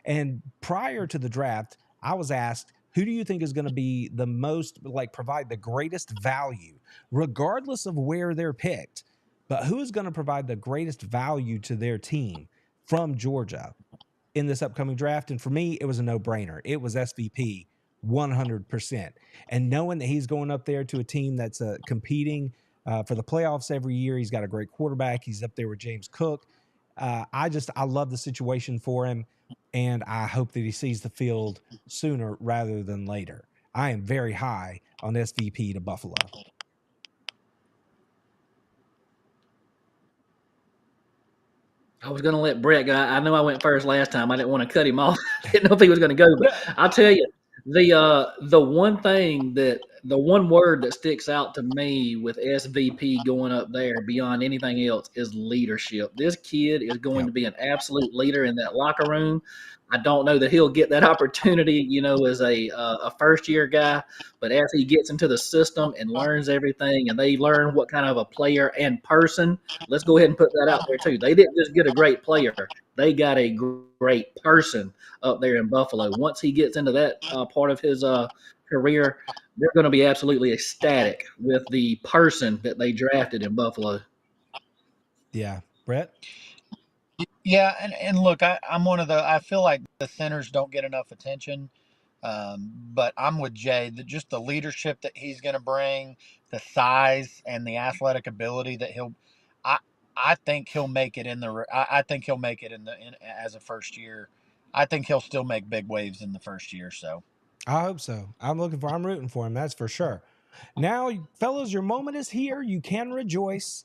And prior to the draft, I was asked, who do you think is going to be the most, provide the greatest value, regardless of where they're picked? But who is going to provide the greatest value to their team from Georgia in this upcoming draft? And for me, it was a no-brainer. It was SVP 100%. And knowing that he's going up there to a team that's competing for the playoffs every year. He's got a great quarterback. He's up there with James Cook. I love the situation for him, and I hope that he sees the field sooner rather than later. I am very high on SVP to Buffalo. I was going to let Brett go. I know I went first last time. I didn't want to cut him off. I didn't know if he was going to go, but I'll tell you, the one word that sticks out to me with SVP going up there beyond anything else is leadership. This kid is going to be an absolute leader in that locker room. I don't know that he'll get that opportunity, as a first-year guy, but as he gets into the system and learns everything, and they learn what kind of a player and person, let's go ahead and put that out there too. They didn't just get a great player; they got a great person up there in Buffalo. Once he gets into that part of his career, they're going to be absolutely ecstatic with the person that they drafted in Buffalo. Yeah, Brett. Yeah, and look, I'm one of I feel like the centers don't get enough attention, but I'm with Jay. Just the leadership that he's going to bring, the size and the athletic ability that I think he'll make it I think he'll make it as a first year. I think he'll still make big waves in the first year. So I hope so. I'm rooting for him. That's for sure. Now, fellas, your moment is here. You can rejoice.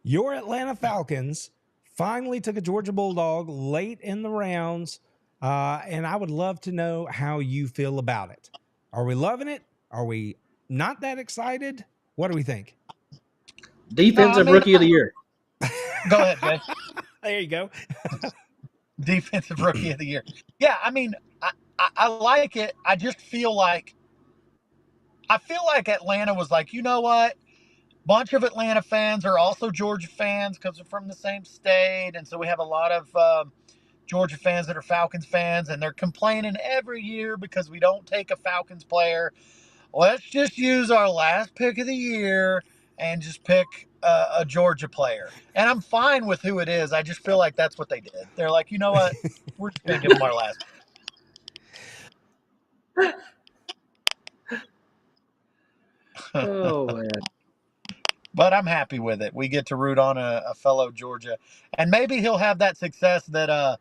Your Atlanta Falcons finally took a Georgia Bulldog late in the rounds, and I would love to know how you feel about it. Are we loving it? Are we not that excited? What do we think? Defensive Rookie of the Year. Go ahead, Jay. There you go. Defensive Rookie of the Year. Yeah, I mean, I like it. I just feel like Atlanta was like, you know what? Bunch of Atlanta fans are also Georgia fans because they're from the same state, and so we have a lot of Georgia fans that are Falcons fans, and they're complaining every year because we don't take a Falcons player. Let's just use our last pick of the year and just pick a Georgia player. And I'm fine with who it is. I just feel like that's what they did. They're like, you know what? We're just going to give them our last pick. Oh, man. But I'm happy with it. We get to root on a fellow Georgia. And maybe he'll have that success that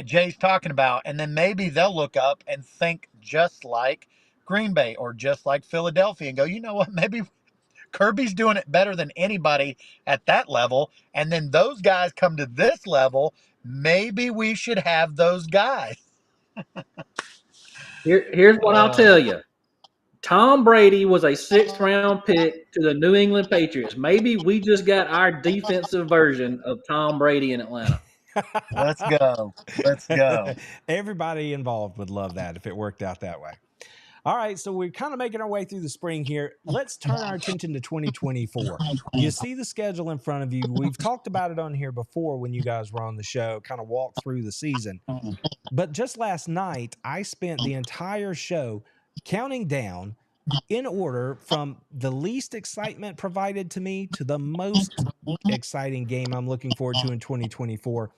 Jay's talking about. And then maybe they'll look up and think just like Green Bay or just like Philadelphia and go, you know what? Maybe Kirby's doing it better than anybody at that level. And then those guys come to this level. Maybe we should have those guys. Here's what I'll tell you. Tom Brady was a 6th-round pick to the New England Patriots. Maybe we just got our defensive version of Tom Brady in Atlanta. Let's go. Let's go. Everybody involved would love that if it worked out that way. All right, so we're kind of making our way through the spring here. Let's turn our attention to 2024. You see the schedule in front of you. We've talked about it on here before when you guys were on the show, kind of walked through the season. But just last night, I spent the entire show counting down in order from the least excitement provided to me to the most exciting game I'm looking forward to in 2024.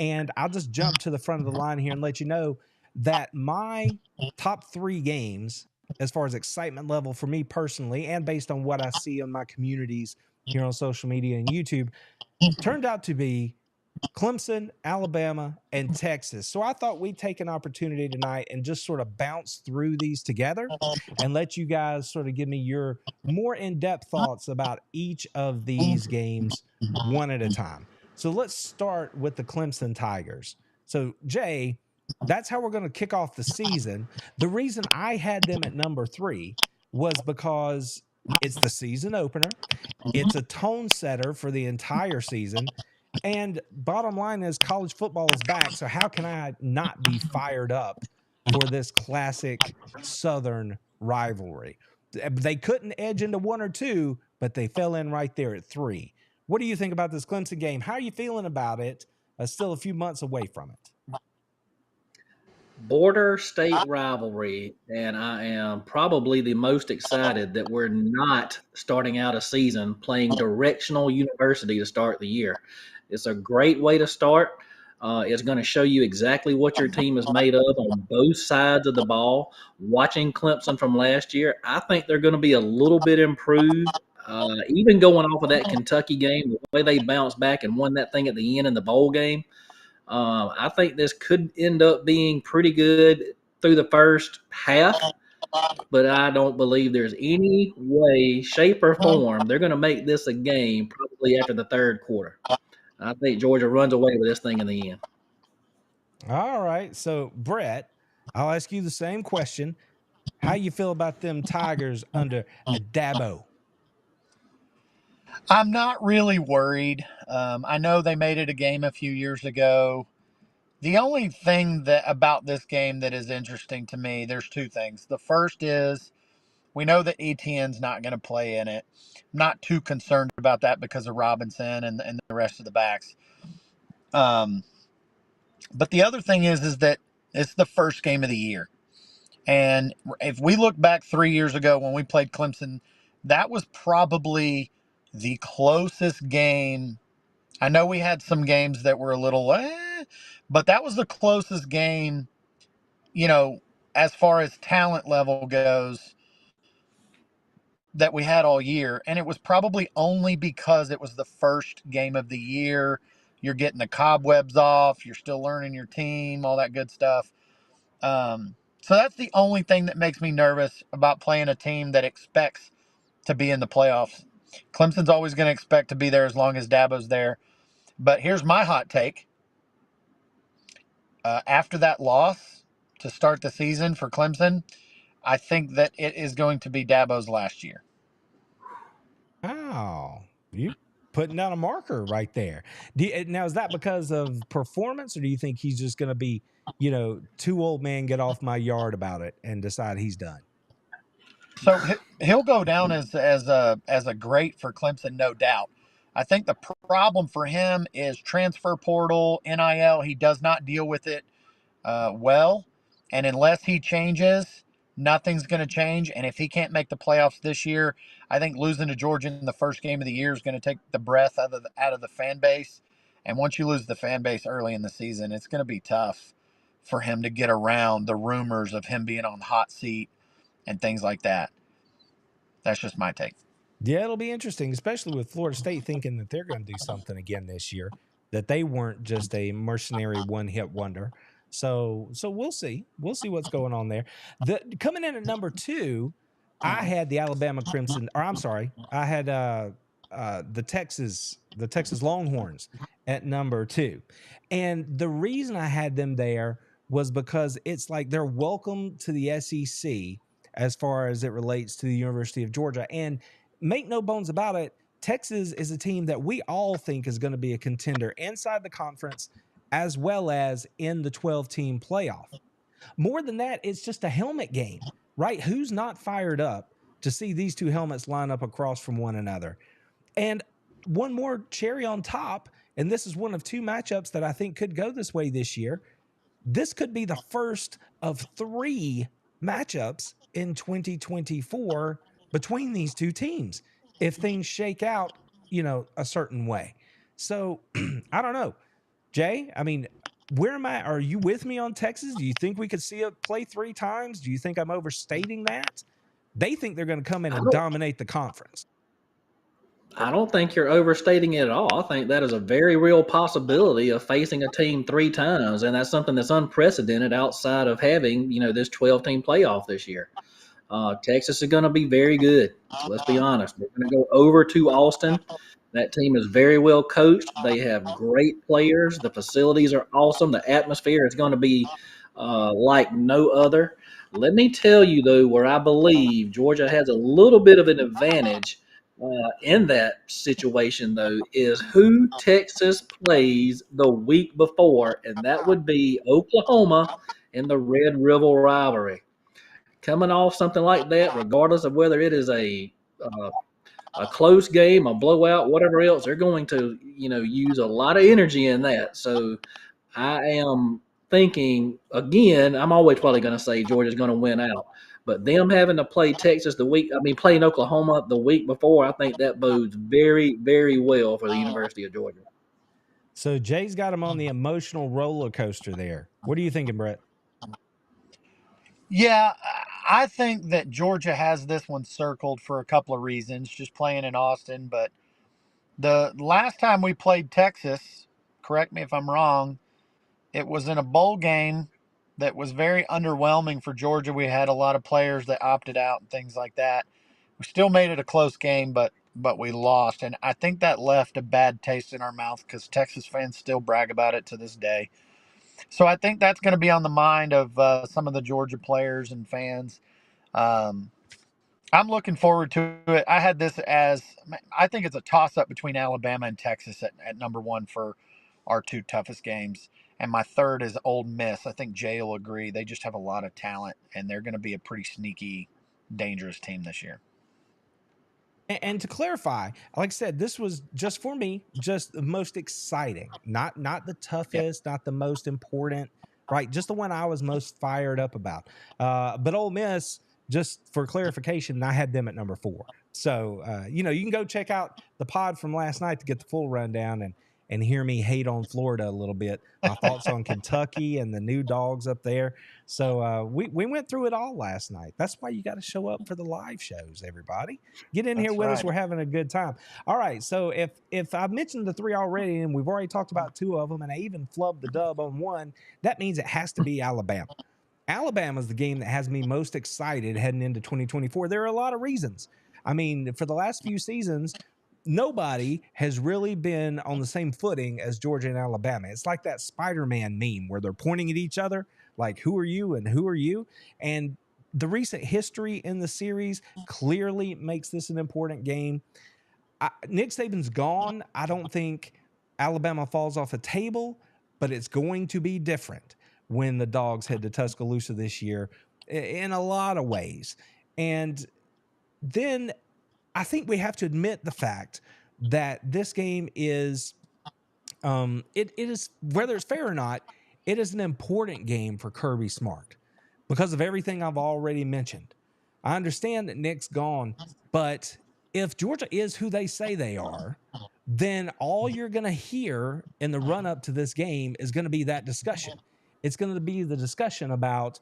And I'll just jump to the front of the line here and let you know that my top 3 games, as far as excitement level for me personally, and based on what I see on my communities here on social media and YouTube, turned out to be Clemson, Alabama, and Texas. So I thought we'd take an opportunity tonight and just sort of bounce through these together and let you guys sort of give me your more in-depth thoughts about each of these games one at a time. So let's start with the Clemson Tigers. So Jay, that's how we're going to kick off the season. The reason I had them at number 3 was because it's the season opener. It's a tone setter for the entire season. And bottom line is college football is back. So how can I not be fired up for this classic Southern rivalry? They couldn't edge into 1 or 2, but they fell in right there at 3. What do you think about this Clemson game? How are you feeling about it? Still a few months away from it. Border state rivalry, and I am probably the most excited that we're not starting out a season playing directional university to start the year. It's a great way to start. It's going to show you exactly what your team is made of on both sides of the ball. Watching Clemson from last year, I think they're going to be a little bit improved. Even going off of that Kentucky game, the way they bounced back and won that thing at the end in the bowl game, I think this could end up being pretty good through the first half, but I don't believe there's any way, shape, or form they're going to make this a game probably after the third quarter. I think Georgia runs away with this thing in the end. All right. So, Brett, I'll ask you the same question. How you feel about them Tigers under Dabo? I'm not really worried. I know they made it a game a few years ago. The only thing that about this game that is interesting to me, there's 2 things. The first is we know that Etienne's not going to play in it. I'm not too concerned about that because of Robinson and the rest of the backs. But the other thing is that it's the first game of the year. And if we look back 3 years ago when we played Clemson, that was probably the closest game. I know we had some games that were a little, but that was the closest game, as far as talent level goes, that we had all year. And it was probably only because it was the first game of the year. You're getting the cobwebs off. You're still learning your team, all that good stuff. So that's the only thing that makes me nervous about playing a team that expects to be in the playoffs. Clemson's always going to expect to be there as long as Dabo's there. But here's my hot take. After that loss to start the season for Clemson, I think that it is going to be Dabo's last year. Wow. You putting down a marker right there. Now, is that because of performance, or do you think he's just going to be, too old man get off my yard about it and decide he's done? So he'll go down as a great for Clemson, no doubt. I think the problem for him is transfer portal, NIL. He does not deal with it well, and unless he changes, nothing's going to change. And if he can't make the playoffs this year, I think losing to Georgia in the first game of the year is going to take the breath out of the fan base. And once you lose the fan base early in the season, it's going to be tough for him to get around the rumors of him being on the hot seat and things like that. That's just my take. Yeah, it'll be interesting, especially with Florida State thinking that they're going to do something again this year, that they weren't just a mercenary one-hit wonder. So we'll see. We'll see what's going on there. Coming in at number 2, I had the Alabama Crimson, or I'm sorry, I had the Texas Longhorns at number 2. And the reason I had them there was because it's like they're welcome to the SEC as far as it relates to the University of Georgia. And make no bones about it, Texas is a team that we all think is going to be a contender inside the conference as well as in the 12-team playoff. More than that, it's just a helmet game, right? Who's not fired up to see these 2 helmets line up across from one another? And one more cherry on top, and this is one of 2 matchups that I think could go this way this year. This could be the first of 3 matchups in 2024 between these 2 teams if things shake out, a certain way. So I don't know. Jay, I mean, where am I? Are you with me on Texas? Do you think we could see it play 3 times? Do you think I'm overstating that? They think they're going to come in and dominate the conference. I don't think you're overstating it at all. I think that is a very real possibility of facing a team 3 times, and that's something that's unprecedented outside of having, this 12-team playoff this year. Texas is going to be very good. Let's be honest. They're going to go over to Austin. That team is very well coached. They have great players. The facilities are awesome. The atmosphere is going to be like no other. Let me tell you, though, where I believe Georgia has a little bit of an advantage in that situation, though, is who Texas plays the week before, and that would be Oklahoma in the Red River rivalry. Coming off something like that, regardless of whether it is a close game, a blowout, whatever else, they're going to use a lot of energy in that. So I am thinking again. I'm always probably going to say Georgia's going to win out, but them having to play playing Oklahoma the week before, I think that bodes very, very well for the University of Georgia. So Jay's got him on the emotional roller coaster there. What are you thinking, Brett? Yeah, I think that Georgia has this one circled for a couple of reasons, just playing in Austin. But the last time we played Texas, correct me if I'm wrong, it was in a bowl game that was very underwhelming for Georgia. We had a lot of players that opted out and things like that. We still made it a close game, but we lost. And I think that left a bad taste in our mouth because Texas fans still brag about it to this day. So I think that's going to be on the mind of some of the Georgia players and fans. I'm looking forward to it. I had this as, I think it's a toss-up between Alabama and Texas at number one for our 2 toughest games. And my third is Ole Miss. I think Jay will agree. They just have a lot of talent, and they're going to be a pretty sneaky, dangerous team this year. And to clarify, like I said, this was just for me, just the most exciting, not the toughest, not the most important, right? Just the one I was most fired up about. But Ole Miss, just for clarification, I had them at number 4. So, you can go check out the pod from last night to get the full rundown and hear me hate on Florida a little bit. My thoughts on Kentucky and the new dogs up there. So we went through it all last night. That's why you got to show up for the live shows, everybody. Get in here with us. We're having a good time. All right. So if I've mentioned the 3 already, and we've already talked about 2 of them, and I even flubbed the dub on 1, that means it has to be Alabama. Alabama is the game that has me most excited heading into 2024. There are a lot of reasons. I mean, for the last few seasons, nobody has really been on the same footing as Georgia and Alabama. It's like that Spider-Man meme where they're pointing at each other, like, who are you and who are you? And the recent history in the series clearly makes this an important game. Nick Saban's gone. I don't think Alabama falls off the table, but it's going to be different when the Dogs head to Tuscaloosa this year in a lot of ways. And then I think we have to admit the fact that this game is, it is, whether it's fair or not, it is an important game for Kirby Smart because of everything I've already mentioned. I understand that Nick's gone, but if Georgia is who they say they are, then all you're going to hear in the run-up to this game is going to be that discussion. It's going to be the discussion about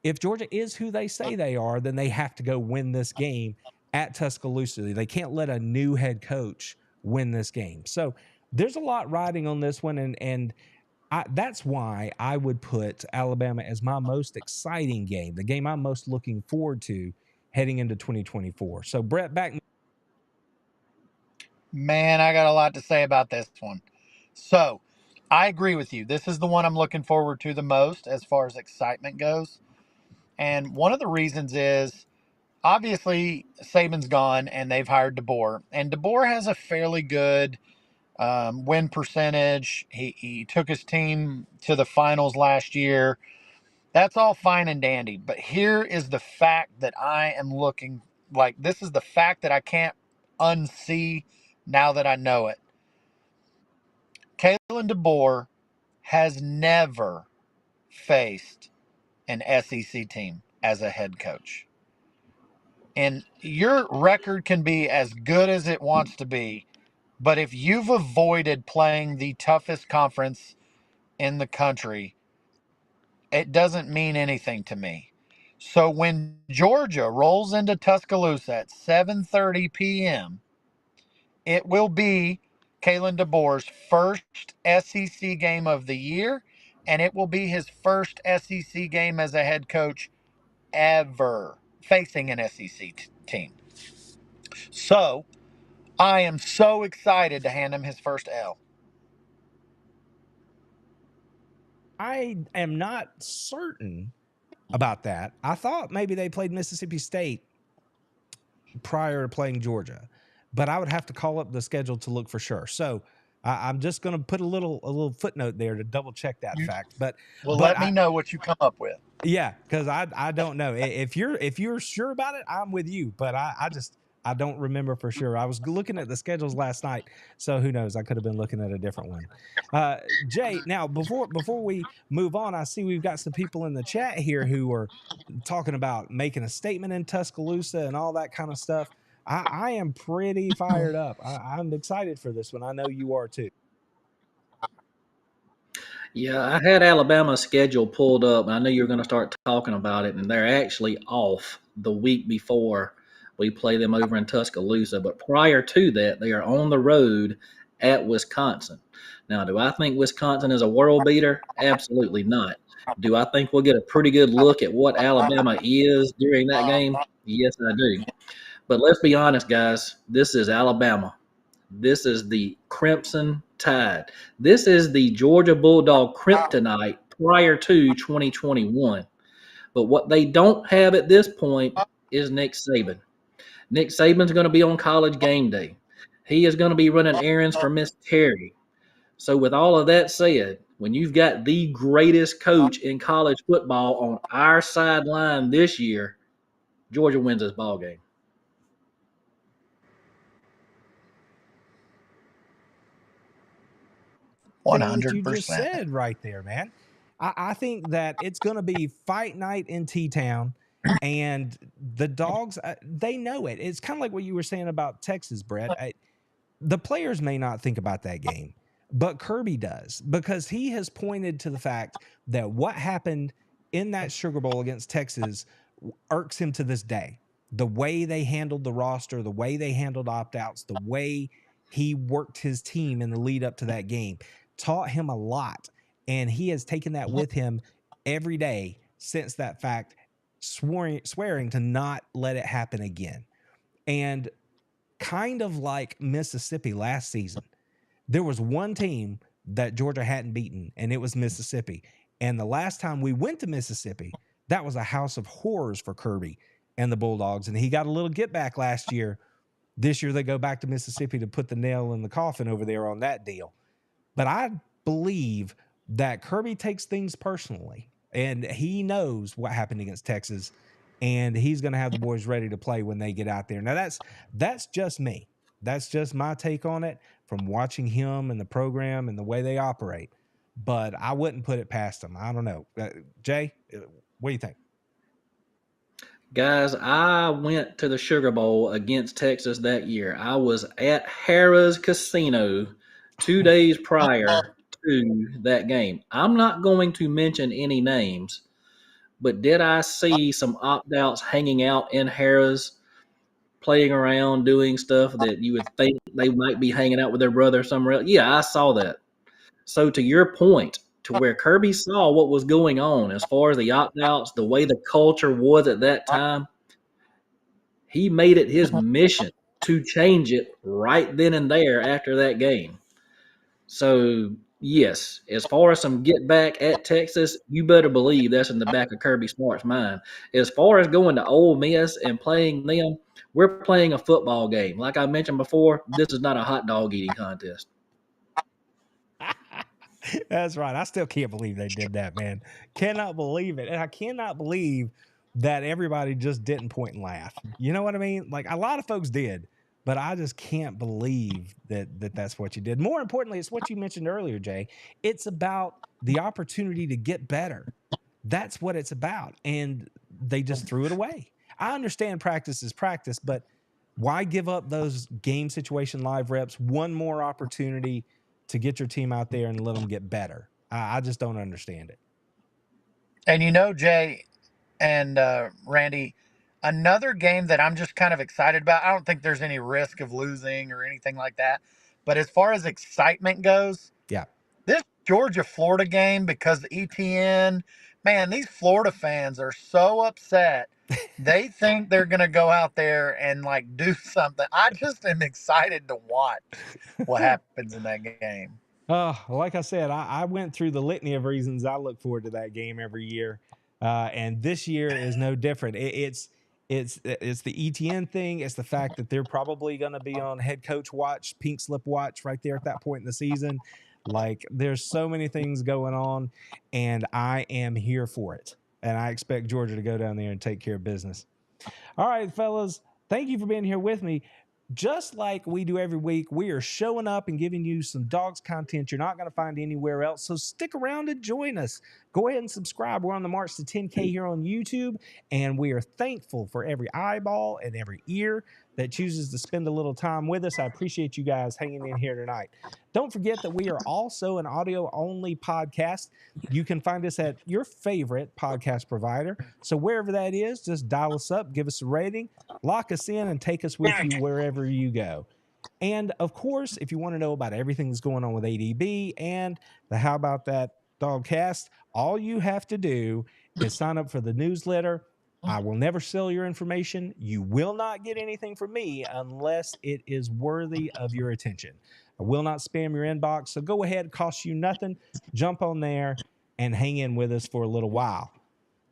if Georgia is who they say they are, then they have to go win this game at Tuscaloosa. They can't let a new head coach win this game. So there's a lot riding on this one, and that's why I would put Alabama as my most exciting game, the game I'm most looking forward to heading into 2024. So, Brett, back. Man, I got a lot to say about this one. So, I agree with you. This is the one I'm looking forward to the most as far as excitement goes. And one of the reasons is, obviously, Saban's gone and they've hired DeBoer. And DeBoer has a fairly good win percentage. He took his team to the finals last year. That's all fine and dandy. But here is the fact that I am looking like, this is the fact that I can't unsee now that I know it. Kalen DeBoer has never faced an SEC team as a head coach. And your record can be as good as it wants to be, but if you've avoided playing the toughest conference in the country, it doesn't mean anything to me. So when Georgia rolls into Tuscaloosa at 7:30 p.m., It will be Kalen DeBoer's first SEC game of the year, and it will be his first SEC game as a head coach ever facing an SEC team. So I am so excited to hand him his first L. I am not certain about that. I thought maybe they played Mississippi State prior to playing Georgia, but I would have to call up the schedule to look for sure. So I'm just going to put a little footnote there to double check that fact. But let me know what you come up with. Yeah, because I don't know. If you're sure about it, I'm with you. But I don't remember for sure. I was looking at the schedules last night, so who knows? I could have been looking at a different one. Jay, now before we move on, I see we've got some people in the chat here who are talking about making a statement in Tuscaloosa and all that kind of stuff. I am pretty fired up. I'm excited for this one. I know you are too. Yeah, I had Alabama's schedule pulled up, and I knew you were going to start talking about it, and they're actually off the week before we play them over in Tuscaloosa. But prior to that, they are on the road at Wisconsin. Now, do I think Wisconsin is a world beater? Absolutely not. Do I think we'll get a pretty good look at what Alabama is during that game? Yes, I do. But let's be honest, guys. This is Alabama. This is the Crimson Tide. This is the Georgia Bulldog kryptonite prior to 2021. But what they don't have at this point is Nick Saban. Nick Saban's going to be on College game day. He is going to be running errands for Miss Terry. So with all of that said, when you've got the greatest coach in college football on our sideline this year, Georgia wins this ball game. Things you just said right there, man. I think that it's going to be fight night in T-Town, and the Dogs, they know it. It's kind of like what you were saying about Texas, Brett. The players may not think about that game, but Kirby does, because he has pointed to the fact that what happened in that Sugar Bowl against Texas irks him to this day. The way they handled the roster, the way they handled opt-outs, the way he worked his team in the lead up to that game taught him a lot. And he has taken that with him every day since that fact, swearing to not let it happen again. And kind of like Mississippi last season, there was one team that Georgia hadn't beaten, and it was Mississippi. And the last time we went to Mississippi, that was a house of horrors for Kirby and the Bulldogs. And he got a little get back last year. This year they go back to Mississippi to put the nail in the coffin over there on that deal. But I believe that Kirby takes things personally, and he knows what happened against Texas, and he's going to have the boys ready to play when they get out there. Now that's just me. That's just my take on it from watching him and the program and the way they operate. But I wouldn't put it past him. I don't know. Jay, what do you think? Guys, I went to the Sugar Bowl against Texas that year. I was at Harrah's Casino 2 days prior to that game. I'm not going to mention any names, but did I see some opt-outs hanging out in Harrah's, playing around, doing stuff that you would think they might be hanging out with their brother somewhere else? Yeah, I saw that. So to your point, to where Kirby saw what was going on as far as the opt-outs, the way the culture was at that time, he made it his mission to change it right then and there after that game. So, yes, as far as some get back at Texas, you better believe that's in the back of Kirby Smart's mind. As far as going to Ole Miss and playing them, we're playing a football game. Like I mentioned before, this is not a hot dog eating contest. That's right. I still can't believe they did that, man. Cannot believe it. And I cannot believe that everybody just didn't point and laugh. You know what I mean? Like, a lot of folks did, but I just can't believe that that's what you did. More importantly, it's what you mentioned earlier, Jay. It's about the opportunity to get better. That's what it's about. And they just threw it away. I understand practice is practice, but why give up those game situation live reps, one more opportunity to get your team out there and let them get better? I just don't understand it. And Jay and Randy, Another game that I'm just kind of excited about. I don't think there's any risk of losing or anything like that. But as far as excitement goes, Yeah. this Georgia-Florida game, because ETN, man, these Florida fans are so upset. They think they're going to go out there and like do something. I just am excited to watch what happens in that game. Like I said, I went through the litany of reasons I look forward to that game every year, and this year is no different. It's the ETN thing. It's the fact that they're probably going to be on head coach watch, pink slip watch, right there at that point in the season. Like, there's so many things going on, and I am here for it. And I expect Georgia to go down there and take care of business. All right, fellas, thank you for being here with me. Just like we do every week, we are showing up and giving you some dogs content you're not going to find anywhere else. So stick around and join us. Go ahead and subscribe. We're on the march to 10K here on YouTube, and we are thankful for every eyeball and every ear that chooses to spend a little time with us. I appreciate you guys hanging in here tonight. Don't forget that we are also an audio-only podcast. You can find us at your favorite podcast provider. So wherever that is, just dial us up, give us a rating, lock us in, and take us with you wherever you go. And of course, if you want to know about everything that's going on with ADB and the How About That Dogcast, all you have to do is sign up for the newsletter. I will never sell your information. You will not get anything from me unless it is worthy of your attention. I will not spam your inbox. So go ahead, costs you nothing. Jump on there and hang in with us for a little while.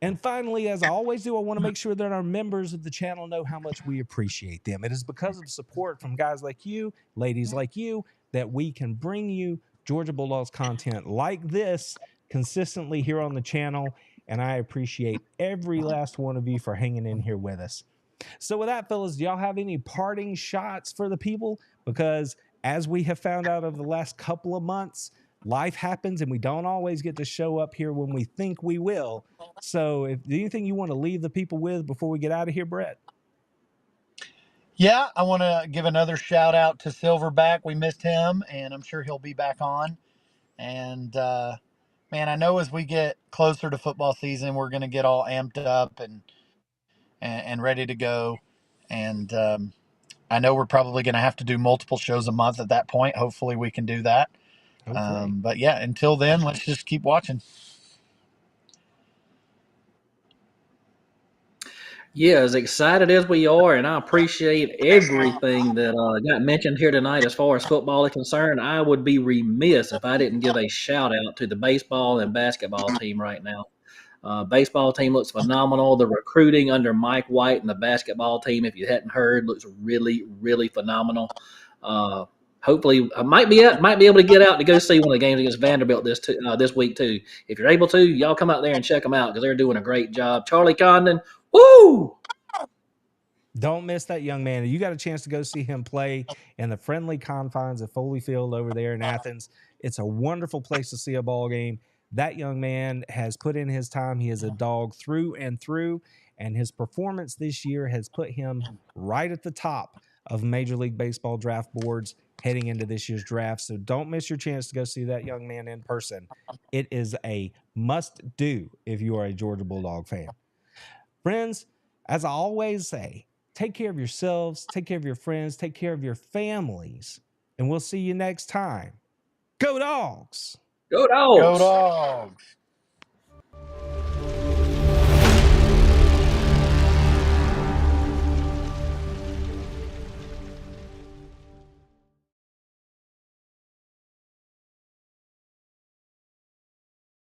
And finally, as I always do, I want to make sure that our members of the channel know how much we appreciate them. It is because of support from guys like you, ladies like you, that we can bring you Georgia Bulldogs content like this consistently here on the channel. And I appreciate every last one of you for hanging in here with us. So with that, fellas, do y'all have any parting shots for the people? Because as we have found out over the last couple of months, life happens and we don't always get to show up here when we think we will. So if anything you want to leave the people with before we get out of here, Brett? Yeah, I want to give another shout out to Silverback. We missed him, and I'm sure he'll be back on. And, man, I know as we get closer to football season, we're going to get all amped up and ready to go. And I know we're probably going to have to do multiple shows a month at that point. Hopefully we can do that. But, yeah, until then, let's just keep watching. Yeah, as excited as we are, and I appreciate everything that got mentioned here tonight as far as football is concerned, I would be remiss if I didn't give a shout out to the baseball and basketball team right now. Baseball team looks phenomenal. The recruiting under Mike White and the basketball team, if you hadn't heard, looks really, really phenomenal. Hopefully, I might be able to get out to go see one of the games against Vanderbilt this week too. If you're able to, y'all come out there and check them out because they're doing a great job. Charlie Condon, woo! Don't miss that young man. You got a chance to go see him play in the friendly confines of Foley Field over there in Athens. It's a wonderful place to see a ball game. That young man has put in his time. He is a dog through and through, and his performance this year has put him right at the top of Major League Baseball draft boards heading into this year's draft. So don't miss your chance to go see that young man in person. It is a must-do if you are a Georgia Bulldog fan. Friends, as I always say, take care of yourselves, take care of your friends, take care of your families, and we'll see you next time. Go Dogs! Go Dogs! Go Dogs!